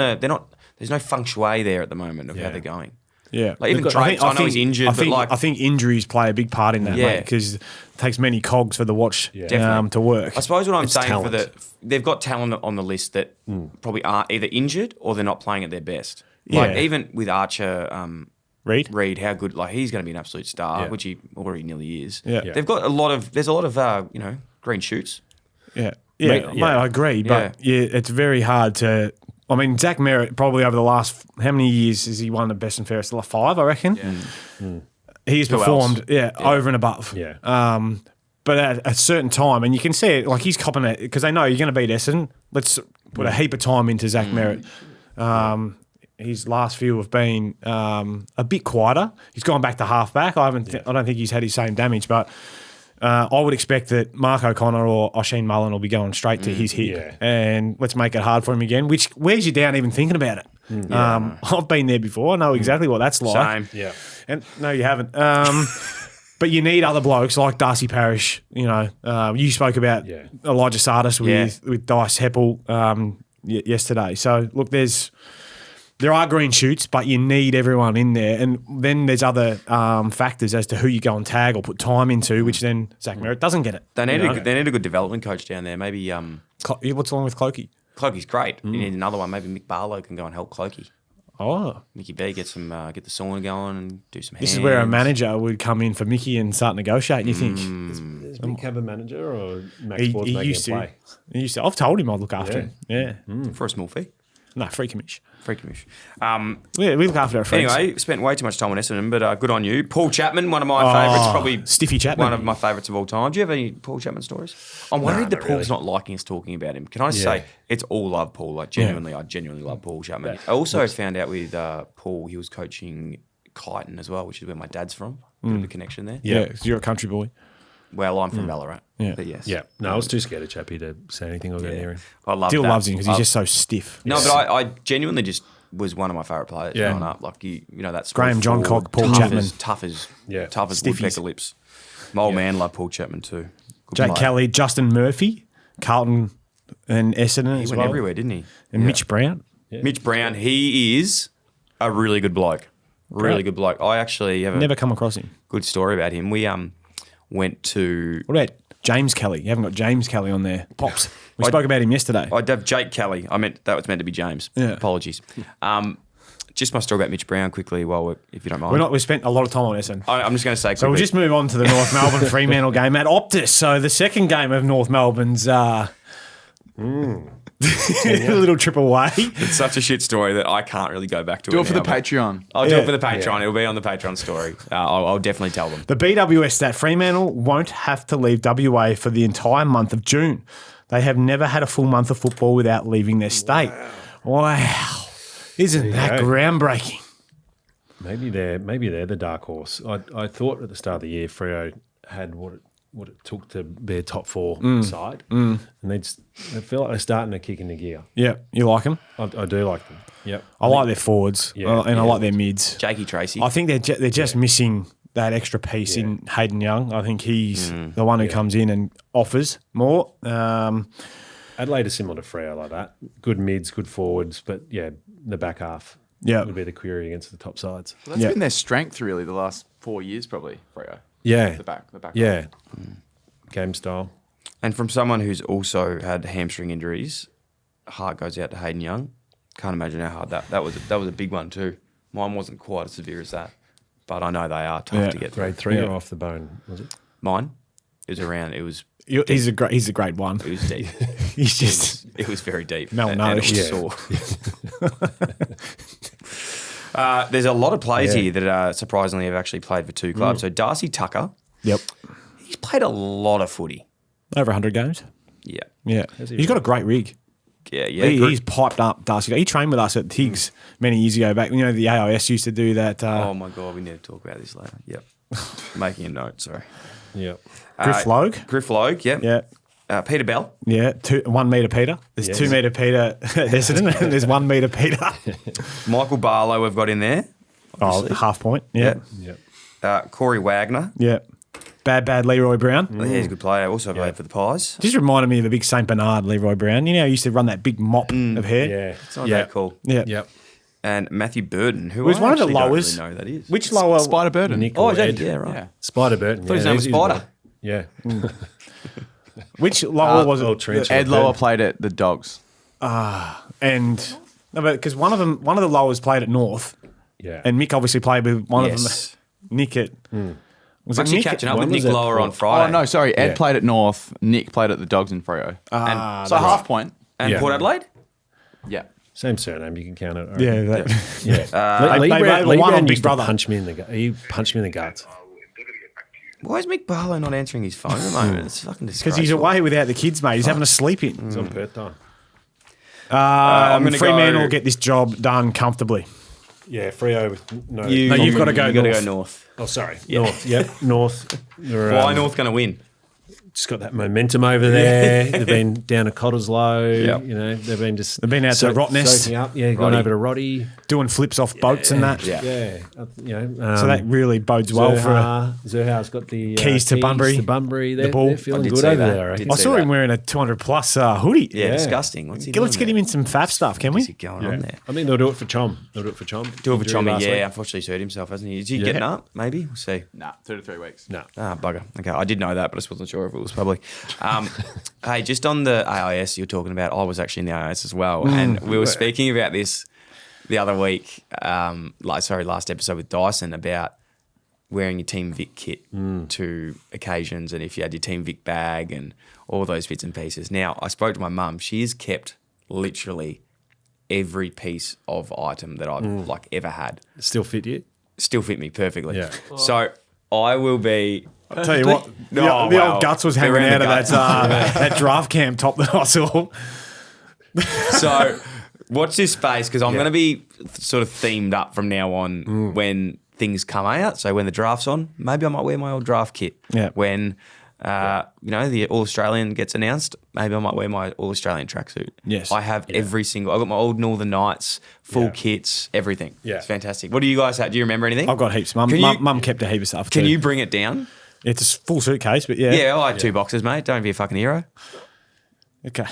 A: there's no feng shui there at the moment of how they're going.
B: Yeah.
A: Like even Drake, I know he's injured,
B: I think injuries play a big part in that,
A: Yeah.
B: because it takes many cogs for the watch
A: Definitely.
B: to work.
A: I suppose what I'm saying
C: talent.
A: they've got talent on the list that probably aren't either injured or they're not playing at their best. Like
B: Yeah.
A: even with Archer,
B: Reid,
A: how good, like he's going to be an absolute star,
C: Yeah.
A: which he already nearly is.
B: Yeah. Yeah.
A: They've got there's a lot of green shoots.
B: Yeah.
C: Mate,
B: Mate, I agree, but it's very hard to. I mean, Zach Merritt probably over the last how many years has he won the best and fairest? Like 5, I reckon. He's
A: Who
B: performed, over and above.
C: Yeah.
B: But at a certain time, and you can see it, like he's copping it because they know you're going to beat Essendon. Let's put a heap of time into Zach Merritt. His last few have been a bit quieter. He's gone back to halfback. I don't think he's had his same damage, but. I would expect that Mark O'Connor or Oisin Mullen will be going straight to his hip, and let's make it hard for him again, which wears you down even thinking about it. I've been there before. I know exactly what that's like.
A: Same.
C: Yeah.
B: And no, you haven't. But you need other blokes like Darcy Parish. You spoke about Elijah Sardis with Dice Heppel yesterday. So look, there are green shoots, but you need everyone in there. And then there's other factors as to who you go and tag or put time into, which then Zach Merritt doesn't get it.
A: They need a good development coach down there. Maybe
B: What's wrong with Clokey?
A: Clokey's great. You need another one. Maybe Mick Barlow can go and help Clokey.
B: Oh.
A: Mickey B get the sauna going and do some.
B: This is where a manager would come in for Mickey and start negotiating, you think?
C: Is Mick have a manager or Max
B: He
C: Sports making
B: used
C: a play?
B: to. He used to. I've told him I'd look after him. Yeah.
A: for a small fee.
B: No, free commish.
A: Free commish.
B: We look after our friends.
A: Anyway, spent way too much time on Essendon, but good on you. Paul Chapman, one of my favourites, probably
B: Stiffy Chapman.
A: one of my favourites of all time. Do you have any Paul Chapman stories? I'm worried that Paul's not liking us talking about him. Can I just say, it's all love Paul. Like genuinely, I genuinely love Paul Chapman. I also found out with Paul, he was coaching Kyneton as well, which is where my dad's from. Bit of a connection there.
B: Yeah, 'cause you're a country boy.
A: Well, I'm from Ballarat.
B: Yeah.
A: But yes.
C: Yeah. No, I was too scared of Chappie to say anything or go near him.
A: I love
B: Still
A: that.
B: loves him because he's just so stiff.
A: No, but I genuinely just was one of my favourite players growing up. Like you know that
B: Graham
A: small
B: Johncock,
A: forward,
B: Paul
A: tough
B: Chapman.
A: tough as
B: Stiffies.
A: woodpecker lips. My old man loved Paul Chapman too. Good
B: Jake
A: player.
B: Kelly, Justin Murphy, Carlton and Essendon
A: He
B: as
A: went
B: well.
A: everywhere, didn't he?
B: And Mitch Brown.
A: Mitch Brown, he is a really good bloke. Really good bloke. I actually have a
B: Never come across him.
A: good story about him. We went to.
B: What about James Kelly? You haven't got James Kelly on there. Pops. We spoke about him yesterday.
A: I'd have Jake Kelly. That was meant to be James.
B: Yeah.
A: Apologies. Just my story about Mitch Brown quickly, if you don't mind.
B: We spent a lot of time on Essendon.
A: I'm just going to say quickly.
B: So we'll just move on to the North Melbourne Fremantle game at Optus. So the second game of North Melbourne's little trip away.
A: It's such a shit story that I can't really go back to
E: Do
A: it
E: it for
A: now,
E: the
A: but
E: Patreon.
A: I'll do it for the Patreon. It'll be on the Patreon story. I'll definitely tell them.
B: The BWS stat, Fremantle won't have to leave WA for the entire month of June. They have never had a full month of football without leaving their state. Wow. Isn't that groundbreaking?
C: Maybe they're the dark horse. I thought at the start of the year Freo had what it took to be a top 4 side, and they feel like they're starting to kick into gear.
B: Yeah, you like them?
C: I do like them. Yep.
B: I like their forwards, and I like their mids.
A: Jakey Tracy.
B: I think they're just missing that extra piece in Hayden Young. I think he's the one who comes in and offers more.
C: Adelaide is similar to Freo like that. Good mids, good forwards, but the back half would be the query against the top sides.
E: Well, that's been their strength really the last 4 years probably, Freo.
C: Yeah.
E: The back.
C: Yeah. Game style.
A: And from someone who's also had hamstring injuries, heart goes out to Hayden Young. Can't imagine how hard that was a big one too. Mine wasn't quite as severe as that. but I know they are tough to get through.
C: Grade 3 or off the bone, was it?
A: Mine, it was around. It was.
B: He's a grade 1.
A: It was deep.
B: He's just
A: It was very deep.
B: malnourished.
A: And it was sore. There's a lot of players here that surprisingly have actually played for two clubs. So Darcy Tucker,
B: Yep.
A: he's played a lot of footy.
B: Over 100 games.
A: Yeah.
B: Yeah. He's got a great rig.
A: Yeah.
B: He's piped up, Darcy. He trained with us at Tiggs many years ago back. You know, the AIS used to do that.
A: Oh my God, we need to talk about this later. Yep. Making a note, sorry.
C: Yeah.
B: Griff Logue.
A: Griff Logue, yep.
B: Yeah.
A: Peter Bell.
B: Yeah. 1 metre Peter. There's 2 metre Peter at Essendon, and there's 1 metre Peter.
A: Michael Barlow we've got in there.
B: Oh, half point. Yeah.
A: Corey Wagner.
B: Yeah. Bad Leroy Brown.
A: He's a good player. Also played for the Pies.
B: Just reminded me of the big St. Bernard Leroy Brown. You know, he used to run that big mop of hair.
C: Yeah.
A: It's not that cool.
B: Yeah.
C: Yep.
A: And Matthew Burton, who
B: Was
A: I
B: one of the
A: actually don't
B: lowers.
A: really know who that is.
B: Which lower?
E: Spider Burton.
C: Nick
A: Oh,
C: or
A: is that?
C: Ed.
A: Yeah, right.
E: Yeah.
C: Spider Burton.
A: Thought his name was
C: he's a good
A: Spider.
C: one. Yeah.
B: Which lower was
C: well,
B: it?
C: transfer.
E: Ed Lower played at the Dogs.
B: And because one of the lowers played at North,
C: Yeah.
B: and Mick obviously played with one
A: Yes.
B: of them. Nick at was
A: I'm
B: it
A: actually
B: Nick?
A: catching up
C: when
A: with
C: was
A: Nick
C: that
A: Lower
C: for?
A: on Friday.
E: Oh, no, sorry. Ed
C: Yeah.
E: played at North. Nick played at the Dogs in Freo.
A: And,
E: So half point.
A: and
C: Yeah.
A: Port Adelaide?
E: Yeah.
C: Same surname. You can count it.
B: Yeah, that,
C: Yeah.
B: They-
C: Lee
B: they
C: Brown,
B: were
C: Lee
B: one
C: Brown
B: on Big
C: used to
B: Brother.
C: punch me in the gut. He punched me in the guts.
A: Why is Mick Barlow not answering his phone at the moment? It's fucking disgraceful.
B: because he's away without the kids, mate. He's having a sleep in.
C: It's on Perth time.
A: I'm gonna
B: Fremantle
A: go-
B: will get this job done comfortably.
C: Yeah, Freo with no.
B: No, you've got to go
A: You got to go
B: north.
A: north.
C: Oh, sorry. North. Yep. North. They're,
A: Why North going to win?
C: Just got that momentum over there. They've been down to Cottesloe.
A: Yep.
C: You know, they've been just.
B: They've been out to Rottnest.
C: soaking up. Yeah, gone
A: Roddy.
C: over to Roddy.
B: Doing flips off boats and that.
A: Yeah.
C: Yeah. You know.
B: So that really bodes well for.
C: Zerha's got the
B: Keys to Bunbury.
C: To Bunbury. They're,
B: ball.
C: they're feeling
A: I did
C: good
A: see
C: over
A: that.
C: there. I reckon.
A: Did
B: I
A: see
B: saw
A: that.
B: him wearing a 200+ hoodie.
A: Yeah, disgusting. What's he
B: Let's
A: doing
B: get him
A: there?
B: in some faff stuff, can
A: What's
B: we?
A: he going on there?
C: I think they'll do it for Chom. They'll do it for Chom.
A: Do it for
C: Injury
A: Chommy,
C: last
A: yeah.
C: week.
A: Unfortunately, he's hurt himself, hasn't he? Is he
C: Yeah.
A: getting up? Maybe. We'll see.
E: Nah, 2 to 3 weeks.
C: No.
A: Ah, bugger. Okay, I did know that, but I just wasn't sure if it was public. Hey, just on the AIS you're talking about, I was actually in the AIS as well, and we were speaking about this the other week, last episode with Dyson about wearing your Team Vic kit to occasions, and if you had your Team Vic bag and all those bits and pieces. Now, I spoke to my mum. She has kept literally every piece of item that I've ever had.
C: Still fit you?
A: Still fit me perfectly.
C: Yeah.
A: So I will be.
B: I'll tell you what, the old guts was hanging
A: Around
B: out
A: the
B: of that draft camp top that I saw.
A: So watch this space because I'm going to be sort of themed up from now on when things come out. So when the draft's on, maybe I might wear my old draft kit.
B: Yeah.
A: When the All-Australian gets announced, maybe I might wear my All-Australian tracksuit.
B: Yes.
A: I have every single. I got my old Northern Knights, full kits, everything.
C: Yeah.
A: It's fantastic. What do you guys have? Do you remember anything?
B: I've got heaps. Mum kept a heap of stuff.
A: Can
B: too.
A: you bring it down?
B: It's a full suitcase, but yeah.
A: Yeah, I had 2 boxes, mate. Don't be a fucking hero.
B: Okay.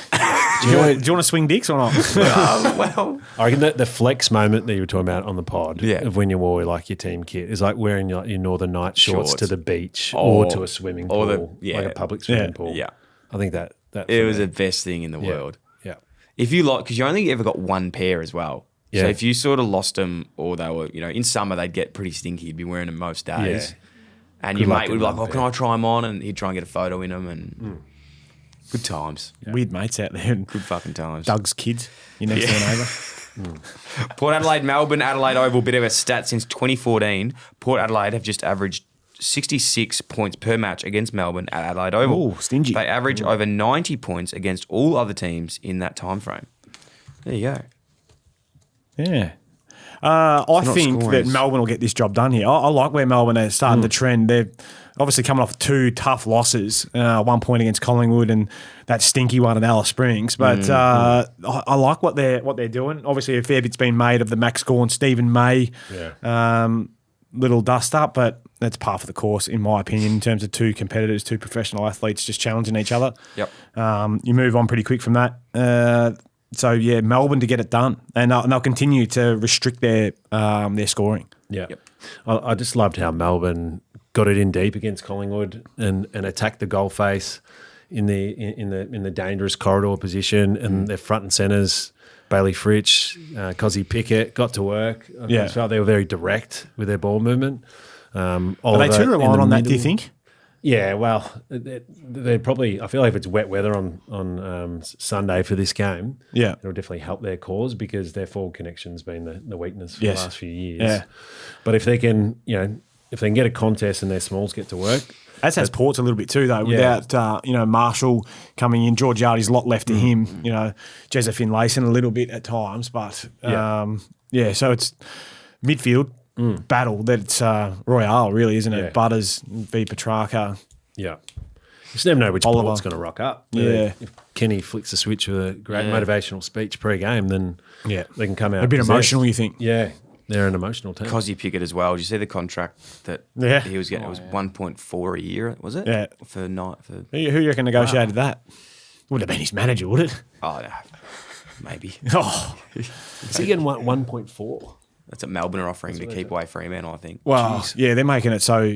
B: do you want to swing dicks or not?
A: Well,
C: I reckon the flex moment that you were talking about on the pod of when you wore like your team kit is like wearing your Northern Night shorts to the beach or to a swimming pool, like a public swimming pool.
A: Yeah.
C: I think that
A: it was the best thing in the world.
C: Yeah.
A: If you because you only ever got one pair as well.
C: Yeah.
A: So if you sort of lost them or they were, in summer they'd get pretty stinky. You'd be wearing them most days.
C: Yeah.
A: And
C: Good
A: your
C: luck
A: mate would
C: in
A: be like,
C: one
A: can I try them on? And he'd try and get a photo in them and good times.
B: Weird mates out there.
A: Good fucking times.
B: Doug's kids. Your next door neighbour.
A: Port Adelaide, Melbourne, Adelaide Oval, bit of a stat since 2014. Port Adelaide have just averaged 66 points per match against Melbourne at Adelaide Oval.
B: Ooh, stingy.
A: They average over 90 points against all other teams in that time frame. There you go.
B: Yeah. I think that
A: scoring.
B: Melbourne will get this job done here. I like where Melbourne are starting to trend. They're obviously coming off 2 tough losses, 1 point against Collingwood and that stinky one at Alice Springs. But I like what they're doing. Obviously, a fair bit's been made of the Max Gawn, Stephen May little dust up, but that's par for the course, in my opinion, in terms of 2 competitors, 2 professional athletes just challenging each other.
A: Yep.
B: You move on pretty quick from that. So, yeah, Melbourne to get it done. And they'll continue to restrict their scoring.
C: Yeah. I just loved how Melbourne got it in deep against Collingwood and attacked the goal face in the dangerous corridor position, and their front and centres Bailey Fritsch, Cozzy Pickett got to work. I felt they were very direct with their ball movement.
B: Are they too reliant on that, do you think?
C: Yeah, well, they're probably. I feel like if it's wet weather on Sunday for this game, it'll definitely help their cause because their forward connection's been the weakness for the last few years.
B: Yeah.
C: But if they can, if they can get a contest and their smalls get to work,
B: as has Port's a little bit too, though. Without Marshall coming in, George Yardy's a lot left to him. Jezza Finlayson a little bit at times, but so it's midfield. Battle that's Royale, really, isn't it?
C: Yeah.
B: Butters v Petrarca.
C: Yeah. You just never know which
B: Oliver.
C: Port's going to rock up.
B: Yeah.
C: If Kenny flicks a switch with a great motivational speech pre-game, then they can come out
B: A bit
C: possessed.
B: emotional, you think?
C: Yeah. They're an emotional team.
A: Cozzy Pickett as well. Did you see the contract that he was getting? It was 1.4 a year, was it?
B: Yeah.
A: For
B: Who you reckon negotiated that? Would have been his manager, would it?
A: Oh, no. Maybe.
C: Is he getting 1.4?
A: That's what Melbourne are offering to keep away Fremantle, I think.
B: Well, they're making it so,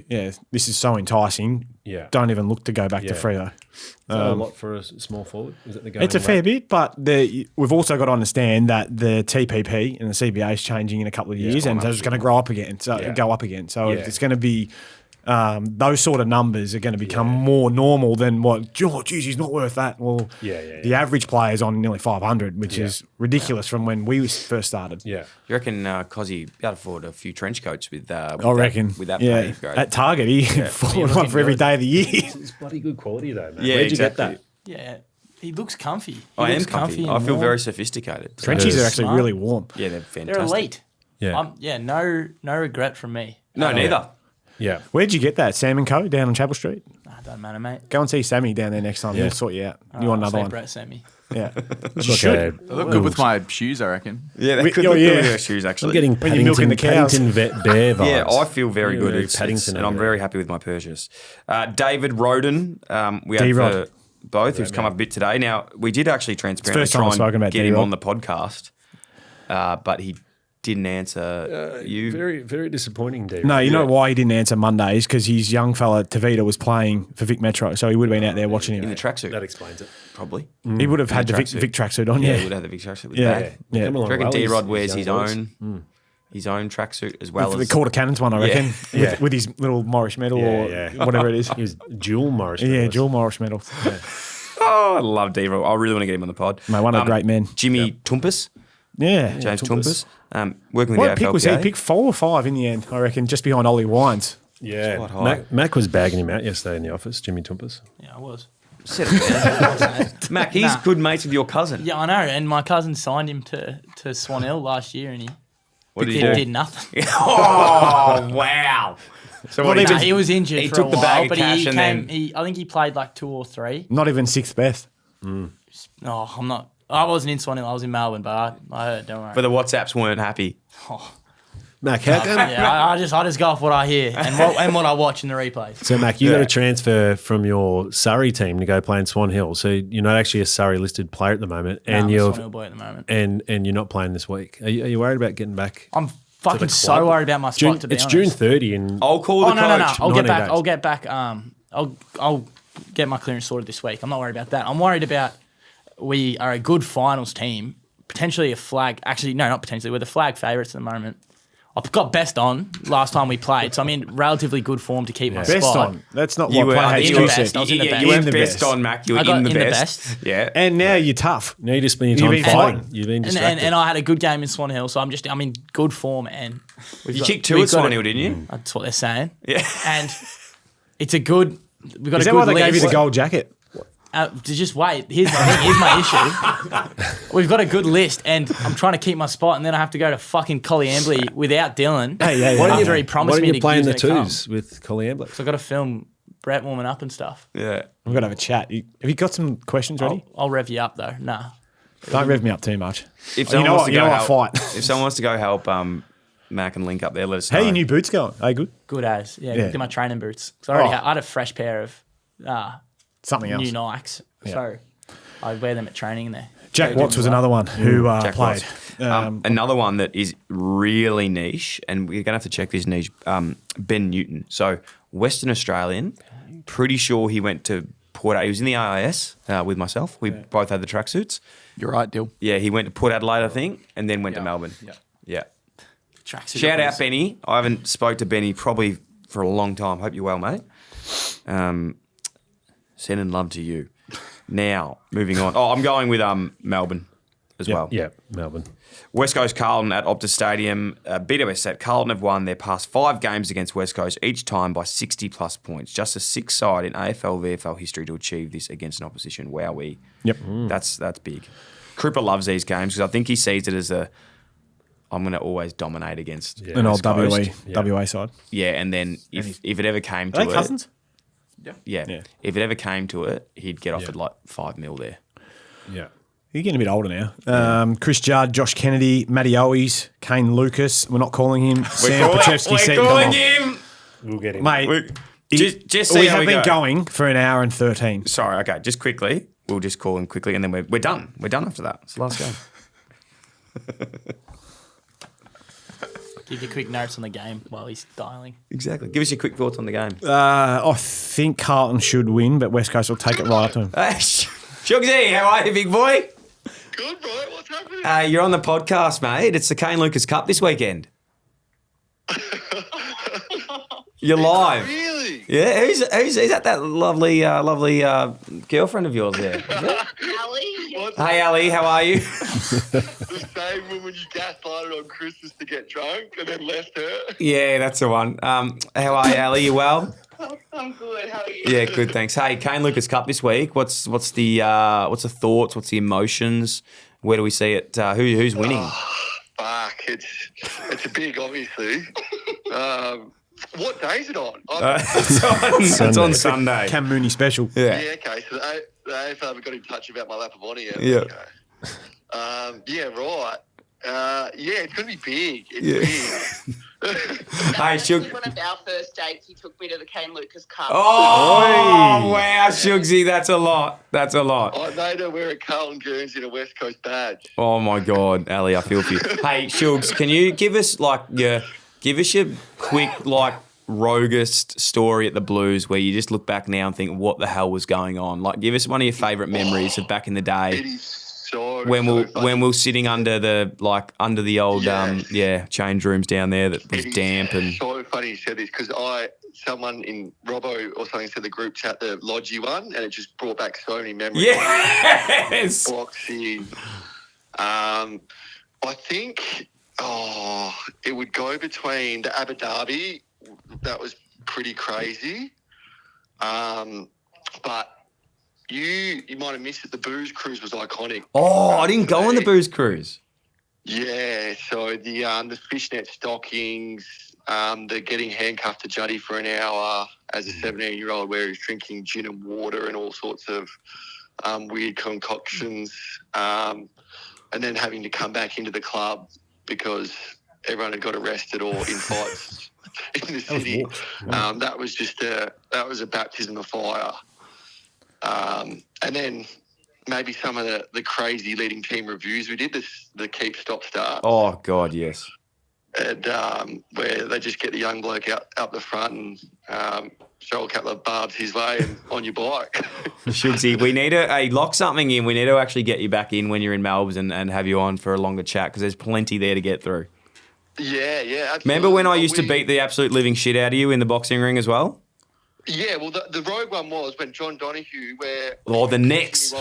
B: this is so enticing.
C: Yeah.
B: Don't even look to go back to Freo.
C: Is that a lot for a small forward? Is it the going
B: It's a fair
C: rate?
B: bit, but we've also got to understand that the TPP and the CBA is changing in a couple of years, and so it's going to go up again. So it's going to be those sort of numbers are going to become more normal than what. Oh, geez, he's not worth that. Well, the average player is on nearly 500, which is ridiculous from when we first started.
C: Yeah.
A: You reckon Cozzy be able to afford a few trench coats with
B: I reckon
A: with that
B: yeah.
A: pay?
B: At Target, he afforded one for every day of the year.
C: It's bloody good quality though, man.
A: Yeah,
C: Where'd you
A: exactly.
C: get that?
D: Yeah, he looks comfy.
A: I am
D: looks
A: comfy.
D: and
A: I feel
D: warm.
A: very sophisticated.
B: Trenchies are actually
D: Smart.
B: really warm.
A: Yeah, they're fantastic.
D: They're elite.
C: Yeah.
D: No regret from me.
A: No, neither.
C: Yeah.
B: Where'd you get that? Sam & Co. down on Chapel Street?
D: Don't matter, mate.
B: Go and see Sammy down there next time. He'll sort you out. You want another one?
D: Brett sent me.
B: Yeah.
C: You should.
E: I look good with my shoes, I reckon.
A: Yeah, they
B: We-
A: could
B: oh,
A: look good
B: yeah.
A: with their shoes, actually.
C: I'm getting
B: When you're milking the cows.
C: Paddington Vet Bear vibes.
A: Yeah, I feel very good.
C: very
A: It's,
C: Paddington
A: and
C: over
A: I'm
C: there.
A: very happy with my purchase. David Roden, we had
B: D-Rod.
A: for both, who's come up a bit today. Now, we did actually transparently
B: First time
A: try
B: I've spoken
A: and
B: about
A: get him
B: D-Rod.
A: on the podcast, but he didn't answer you.
C: Very, very disappointing, Dave.
B: No, you know why he didn't answer Mondays? Because his young fella, Tavita, was playing for Vic Metro, so he would have been out there watching
A: in
B: him.
A: the tracksuit,
C: That explains it.
A: probably.
B: He would have had the
A: tracksuit.
B: Vic tracksuit on,
A: Yeah,
B: yeah.
A: he would have the big tracksuit with
B: Yeah.
A: that.
B: Yeah.
C: Come
A: Do
C: along
A: you reckon
C: well,
A: D-Rod
C: these
A: wears his
C: young
A: own tracksuit as well
B: The
A: as
B: quarter cannons one, I reckon,
C: Yeah.
B: with his little Morris medal or whatever it is.
C: He was dual Morris.
B: Yeah, dual Morris medal. Yeah.
A: Oh, I love D-Rod. I really want to get him on the pod.
B: Mate, one of the great men.
A: Jimmy Tumpus,
B: Yeah.
A: James Tumpus, working with
B: What
A: the
B: pick was he?
A: AFLPA.
B: Pick 4 or 5 in the end, I reckon, just behind Ollie Wines.
C: Yeah.
A: quite high.
C: Mac was bagging him out yesterday in the office, Jimmy Tumpus.
D: Yeah, I was.
A: Mac, he's good mates with your cousin.
D: Yeah, I know. And my cousin signed him to Swan Hill last year, and he
A: What did he do?
D: did nothing.
A: Oh, wow. So what
D: Nah, he was injured
A: he
D: for
A: took
D: a
A: the
D: while,
A: bag of
D: but
A: cash
D: he
A: and
D: came.
A: then-
D: I think he played like 2 or 3.
B: Not even 6th best.
D: Oh, I'm not. I wasn't in Swan Hill. I was in Melbourne, but I heard. Don't worry.
A: But the WhatsApps weren't happy.
C: Mac, how come?
D: Yeah, I just go off what I hear and what I watch in the replays.
C: So, Mac, you got a transfer from your Surrey team to go play in Swan Hill. So you're not actually a Surrey listed player at the moment, and
D: I'm a
C: you're
D: Swan Hill boy at the moment.
C: and you're not playing this week. Are you worried about getting back?
D: I'm fucking
C: club?
D: so worried about my spot. To be
C: It's
D: honest.
C: June 30, and
A: I'll call the
D: Oh no!
A: coach.
D: I'll
C: 90
D: get back.
C: days.
D: I'll get back. I'll get my clearance sorted this week. I'm not worried about that. I'm worried about we are a good finals team, potentially a flag. Actually, no, not potentially. We're the flag favourites at the moment. I got best on last time we played, so I'm in relatively good form to keep my
B: Best
D: spot.
B: on. That's not
A: You
B: what
A: were
B: Play
A: in
B: HQ
A: the
B: said.
D: best. I was in the
A: Yeah,
D: best.
A: you weren't
B: In the
A: best
B: best.
A: on, Mac. You were
D: I got
A: in the
D: in the
A: best.
D: best.
A: Yeah.
B: And now you're tough.
C: now you're just spending
B: You've
C: time
B: been
C: fighting.
B: fighting.
C: You've been
D: And,
C: distracted.
D: and I had a good game in Swan Hill, so I'm in good form. And
A: You kicked 2 at Swan Hill, didn't you?
D: That's what they're saying.
A: Yeah.
D: And it's a good. We've got
B: Is
D: a
B: that
D: good
B: why they
D: list.
B: gave you the gold jacket?
D: To just wait. Here's my issue. We've got a good list, and I'm trying to keep my spot, and then I have to go to fucking Colliambly without Dylan.
B: Hey, yeah, yeah.
C: Why don't
D: After
C: you,
D: he promised
C: why don't
D: me
C: you
D: to
C: play in the
D: he's gonna come.
C: twos with Colliambler?
D: So I've got to film Brett warming up and stuff.
A: Yeah.
B: We've got to have a chat. Have you got some questions ready?
D: I'll rev you up though. Nah.
B: Don't rev me up too much.
A: If
B: You
A: someone
B: know
A: wants
B: what?
A: to
B: You
A: go
B: know
A: help,
B: what? Fight.
A: if someone wants to go help Mac and link up there, let us know.
B: How are your new boots going? Are they good?
D: Good as. Yeah,
B: Yeah.
D: get my training boots. So
B: Oh.
D: I had a fresh pair of
B: Something else.
D: new Nikes. So I wear them at training in there.
B: Jack Watts was another one who
A: Jack
B: played.
A: Watts. Another one that is really niche, and we're going to have to check this niche, Ben Newton. So Western Australian, pretty sure he went to Port. He was in the AIS with myself. We both had the tracksuits.
E: You're right, Dill.
A: Yeah, he went to Port Adelaide, I think, and then went to Melbourne. Yeah.
D: Tracksuit
A: Shout out
D: boys.
A: Benny. I haven't spoke to Benny probably for a long time. Hope you're well, mate. Sending love to you. Now, moving on. Oh, I'm going with Melbourne as well.
C: Yeah, Melbourne.
A: West Coast Carlton at Optus Stadium. BWS at Carlton have won their past 5 games against West Coast, each time by 60-plus points. Just the 6th side in AFL, VFL history to achieve this against an opposition. Wowee.
B: Yep.
A: That's big. Cripper loves these games because I think he sees it as I'm going to always dominate against
B: An old
A: West Coast.
B: WA side.
A: Yeah, and then if it ever came to
B: Are
A: it...
B: they cousins?
A: Yeah. If it ever came to it, he'd get offered like $5 million there.
C: Yeah.
B: You're getting a bit older now. Chris Judd, Josh Kennedy, Matty Owies, Kane Lucas. We're not calling him. Sam Pachevsky said,
A: We're
B: "Come
A: calling
B: on."
A: him.
C: We'll get him.
B: Mate,
A: Just see
B: we
A: how
B: have
A: we
B: been
A: go.
B: going for an hour and 13.
A: Sorry, okay, just quickly. We'll just call him quickly and then we're done. We're done after that. It's the last game.
D: Give you quick notes on the game while he's dialing.
A: Exactly. Give us your quick thoughts on the game.
B: I think Carlton should win, but West Coast will take it right up to him.
A: Hey, Shugsy, how are you, big boy?
F: Good, bro. What's happening?
A: You're on the podcast, mate. It's the Kane Lucas Cup this weekend. You're live.
F: Really?
A: Yeah, who's that lovely girlfriend of yours there?
F: What's
A: Hey, Ali, how are you?
F: the same woman you gaslighted on Christmas to get drunk and then left her?
A: Yeah, that's the one. How are you, Ali? You well?
H: I'm good. How are you?
A: Yeah, good, thanks. Hey, Kane Lucas Cup this week. What's the thoughts? What's the emotions? Where do we see it? Who's winning?
F: Fuck, it's a big, obviously. What day is it on?
A: It's on Sunday.
B: Cam Mooney special.
A: Yeah.
F: Yeah, okay. So the AFL haven't got in touch about my lap of honour yet.
A: Yeah.
F: Okay. Yeah, right. Yeah, it's going to be big. It's big.
A: Hey,
H: Actually, one of our first dates, he took me to the Kane Lucas Cup.
A: Oh, wow, Shugsy, that's a lot. That's a lot.
F: I made her wear a Carlton Guernsey and a West Coast badge.
A: Oh my God, Ali, I feel for you. Hey, Shugs, can you give us your quick roguest story at the Blues where you just look back now and think, what the hell was going on? Like, give us one of your favourite memories of back in the
F: It
A: day
F: is so
A: when
F: funny.
A: we were sitting under the old change rooms down there that was
F: It is
A: damp and
F: so funny you said this because someone in Robbo or something said the group chat the Lodgy one and it just brought back so many memories.
A: yes.
F: Boxing. I think it would go between the Abu Dhabi. That was pretty crazy. But you might have missed it. The booze cruise was iconic.
A: Oh, I didn't go on the booze cruise.
F: Yeah, so the fishnet stockings, the getting handcuffed to Juddy for an hour as a 17-year-old where he was drinking gin and water and all sorts of weird concoctions, and then having to come back into the club because everyone had got arrested or in fights in the city. That was just a baptism of fire. And then maybe some of the crazy leading team reviews we did, the keep, stop, start.
A: Oh, God, yes.
F: And where they just get the young bloke out the front and throw a couple of barbs his way and on your bike.
A: Shugsy, we need to lock something in. We need to actually get you back in when you're in Melbourne and have you on for a longer chat because there's plenty there to get through.
F: Yeah, absolutely.
A: Remember when I used to beat the absolute living shit out of you in the boxing ring as well?
F: Yeah, well, the rogue one was when John Donoghue, where...
A: Oh, the necks.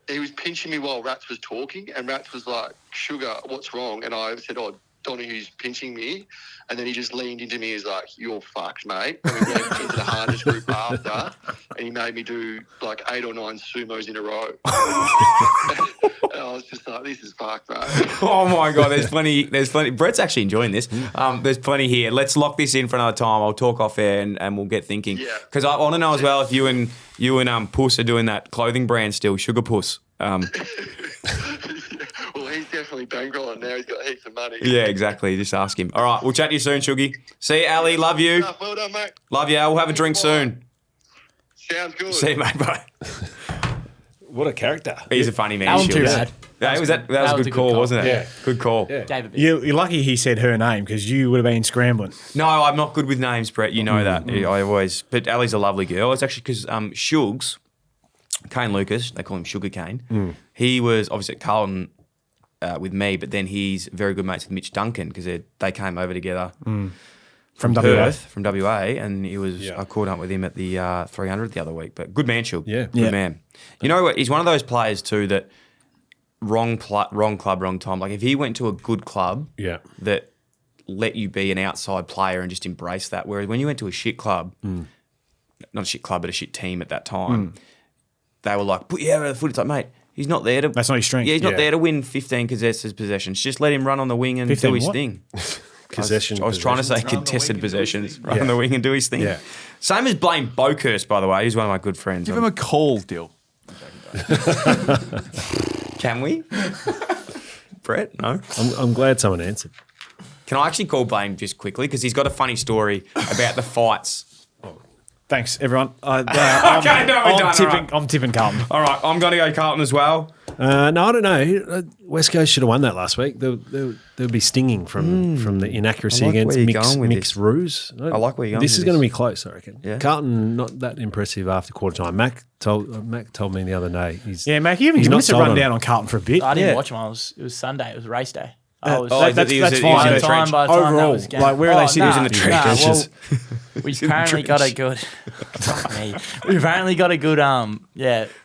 F: He was pinching me while Rats was talking, and Rats was like, "Sugar, what's wrong?" And I said, "Oh, Donoghue's pinching me." And then he just leaned into me. He's like, "You're fucked, mate." And we went into the harness group after, and he made me do like 8 or 9 sumos in a row. And I was just like, "This is fucked, mate."
A: Oh my God, there's plenty. Brett's actually enjoying this. There's plenty here. Let's lock this in for another time. I'll talk off air and we'll get thinking.
F: Yeah.
A: Because I want to know as well if you and Puss are doing that clothing brand still, Sugar Puss.
F: Well, he's definitely bankrolling now. He's got heaps of money.
A: Yeah, exactly. Just ask him. All right, we'll chat to you soon, Shuggy. See you, Ali. Love you.
F: Well done, mate.
A: Love you. We'll have a drink soon.
F: Sounds good.
A: See you, mate. Bye.
C: What a character.
A: He's a funny man.
D: That wasn't too
A: Shuggy.
D: bad.
A: Yeah, that was a good call, wasn't it?
C: Yeah.
A: Good call.
C: Yeah.
D: Gave a bit.
B: You're lucky he said her name because you would have been scrambling.
A: No, I'm not good with names, Brett. You know that. I always. But Ali's a lovely girl. It's actually because Shugs Kane Lucas, they call him Sugar Cane. He was obviously at Carlton with me, but then he's very good mates with Mitch Duncan because they came over together
B: From
A: Perth, from WA, and I caught up with him at the 300 the other week. But good man, Shug.
C: Yeah.
A: Good man. You know what? He's one of those players too that wrong club, wrong time. Like if he went to a good club that let you be an outside player and just embrace that, whereas when you went to a shit club, not a shit club, but a shit team at that time, they were like, put you out of the foot. It's like, mate, he's not there to...
B: That's not his strength.
A: Yeah, he's not there to win 15 contested possessions. Just let him run on the wing and do his thing.
C: Possession.
A: I was trying to say contested possessions, run on the wing and do his thing. Yeah. Same as Blaine Boakhurst, by the way. He's one of my good friends.
E: Give him a call, Dill.
A: Can we? Brett, no?
C: I'm glad someone answered.
A: Can I actually call Blaine just quickly? Because he's got a funny story about the fights.
B: Thanks, everyone.
A: Okay, no, we're done.
B: I'm tipping Carlton.
A: All right, I'm going to go Carlton as well.
C: No, I don't know. West Coast should have won that last week. They'll be stinging from the inaccuracy
A: I like
C: against
A: where you're going with
C: Mick's
A: this.
C: ruse.
A: I like where you're going
C: This
A: with
C: is going to
A: this.
C: be close, I reckon.
A: Yeah.
C: Carlton, not that impressive after quarter time. Mac told me the other day.
B: Yeah, Mac, you haven't
C: he's
B: given
C: not
B: us a
C: sold on
B: rundown
C: it.
B: on Carlton for a bit.
D: I didn't
A: Yeah.
D: watch them. It was Sunday. It was race day.
B: That's
A: He
B: fine.
A: was in the trench.
D: By the time that
B: Overall,
D: was game.
B: like, where are they sitting?
A: He was in the trenches.
D: We've apparently got a good. Fuck me. We've apparently got a good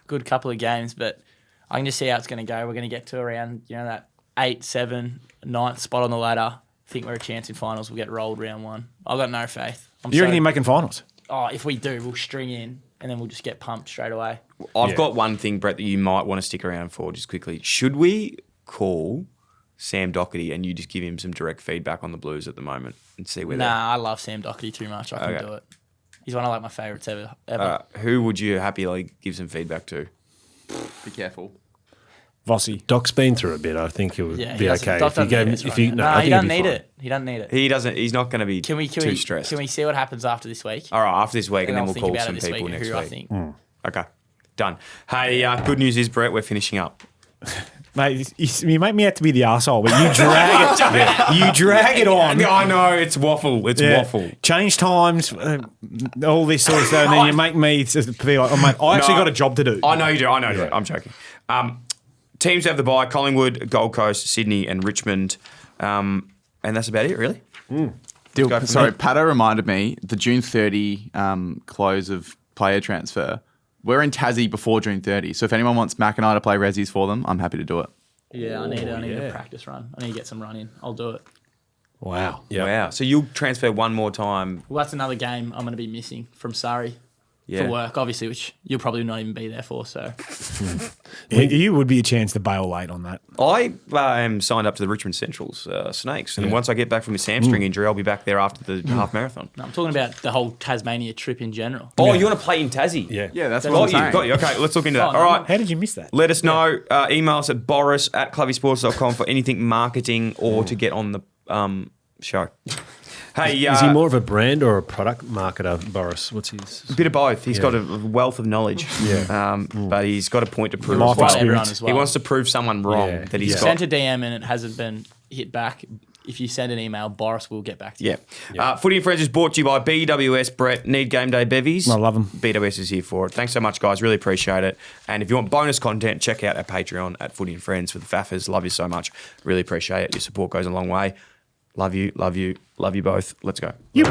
D: good couple of games, but I can just see how it's going to go. We're going to get to around that 8, 7, 9th spot on the ladder. I think we're a chance in finals. We'll get rolled round 1. I've got no faith.
B: You reckon you're making finals?
D: Oh, if we do, we'll string in and then we'll just get pumped straight away.
A: I've got one thing, Brett, that you might want to stick around for just quickly. Should we call Sam Doherty and you just give him some direct feedback on the Blues at the moment and see where
D: I love Sam Doherty too much. I can do it. He's one of my favourites ever.
A: who would you happily give some feedback to?
E: Be careful.
B: Vossi.
C: Doc's been through a bit. I think it would be okay
D: Doc
C: if you gave him.
D: doesn't
C: If
D: need
C: you
D: it,
C: no,
D: right
C: I
D: now.
C: think
D: He doesn't
C: it'd be
D: need
C: fine.
D: it. He doesn't need it.
A: He doesn't. He's not going to be
D: Can we
A: stressed.
D: Can we see what happens after this week?
A: All right, after this week, and then
D: I'll
A: we'll
D: think
A: call
D: about
A: some
D: it this
A: people
D: week and
A: next
D: who I
A: week.
D: think.
A: Okay, done. Hey, good news is, Brett, we're finishing up.
B: Mate, you make me out to be the arsehole, but you drag it. You drag it on.
A: I know, it's waffle. It's waffle.
B: Change times, all this sort of stuff, and then you make me to be like, oh, mate, I actually got a job to do.
A: I know you do. I know you do. I'm joking. Teams have the bye: Collingwood, Gold Coast, Sydney, and Richmond. And that's about it, really.
E: Sorry, Pato reminded me the June 30 close of player transfer. We're in Tassie before June 30. So if anyone wants Mac and I to play Rezzies for them, I'm happy to do it.
D: Yeah, I need a practice run. I need to get some run in. I'll do it.
C: Wow.
A: Wow. So you'll transfer one more time.
D: Well, that's another game I'm going to be missing from Surrey for work, obviously, which you'll probably not even be there for. So
B: You would be a chance to bail late on that.
A: I am signed up to the Richmond Centrals Snakes, and once I get back from this hamstring injury, I'll be back there after the half marathon.
D: no, I'm talking about the whole Tasmania trip in general.
A: Oh, you want to play in Tassie?
E: Yeah, that's
A: Got
E: what I'm
A: you.
E: saying.
A: Got you. Okay, let's look into that.
D: Oh,
A: All right.
B: How did you miss that?
A: Let us know. Email us at boris@clubbysports.com for anything marketing or to get on the show. Hey,
C: Is he more of a brand or a product marketer, Boris? What's his?
A: a bit of both. He's got a wealth of knowledge. But he's got a point to prove.
B: Life
A: as well.
B: experience.
D: As well.
A: He wants to prove someone wrong that he's got.
D: Sent a DM and it hasn't been hit back. If you send an email, Boris will get back to you.
A: Yeah. Footy and Friends is brought to you by BWS. Brett, need game day bevies?
B: I love 'em.
A: BWS is here for it. Thanks so much, guys. Really appreciate it. And if you want bonus content, check out our Patreon at Footy and Friends for the Faffers. Love you so much. Really appreciate it. Your support goes a long way. Love you. Love you. Love you both. Let's go.
B: You.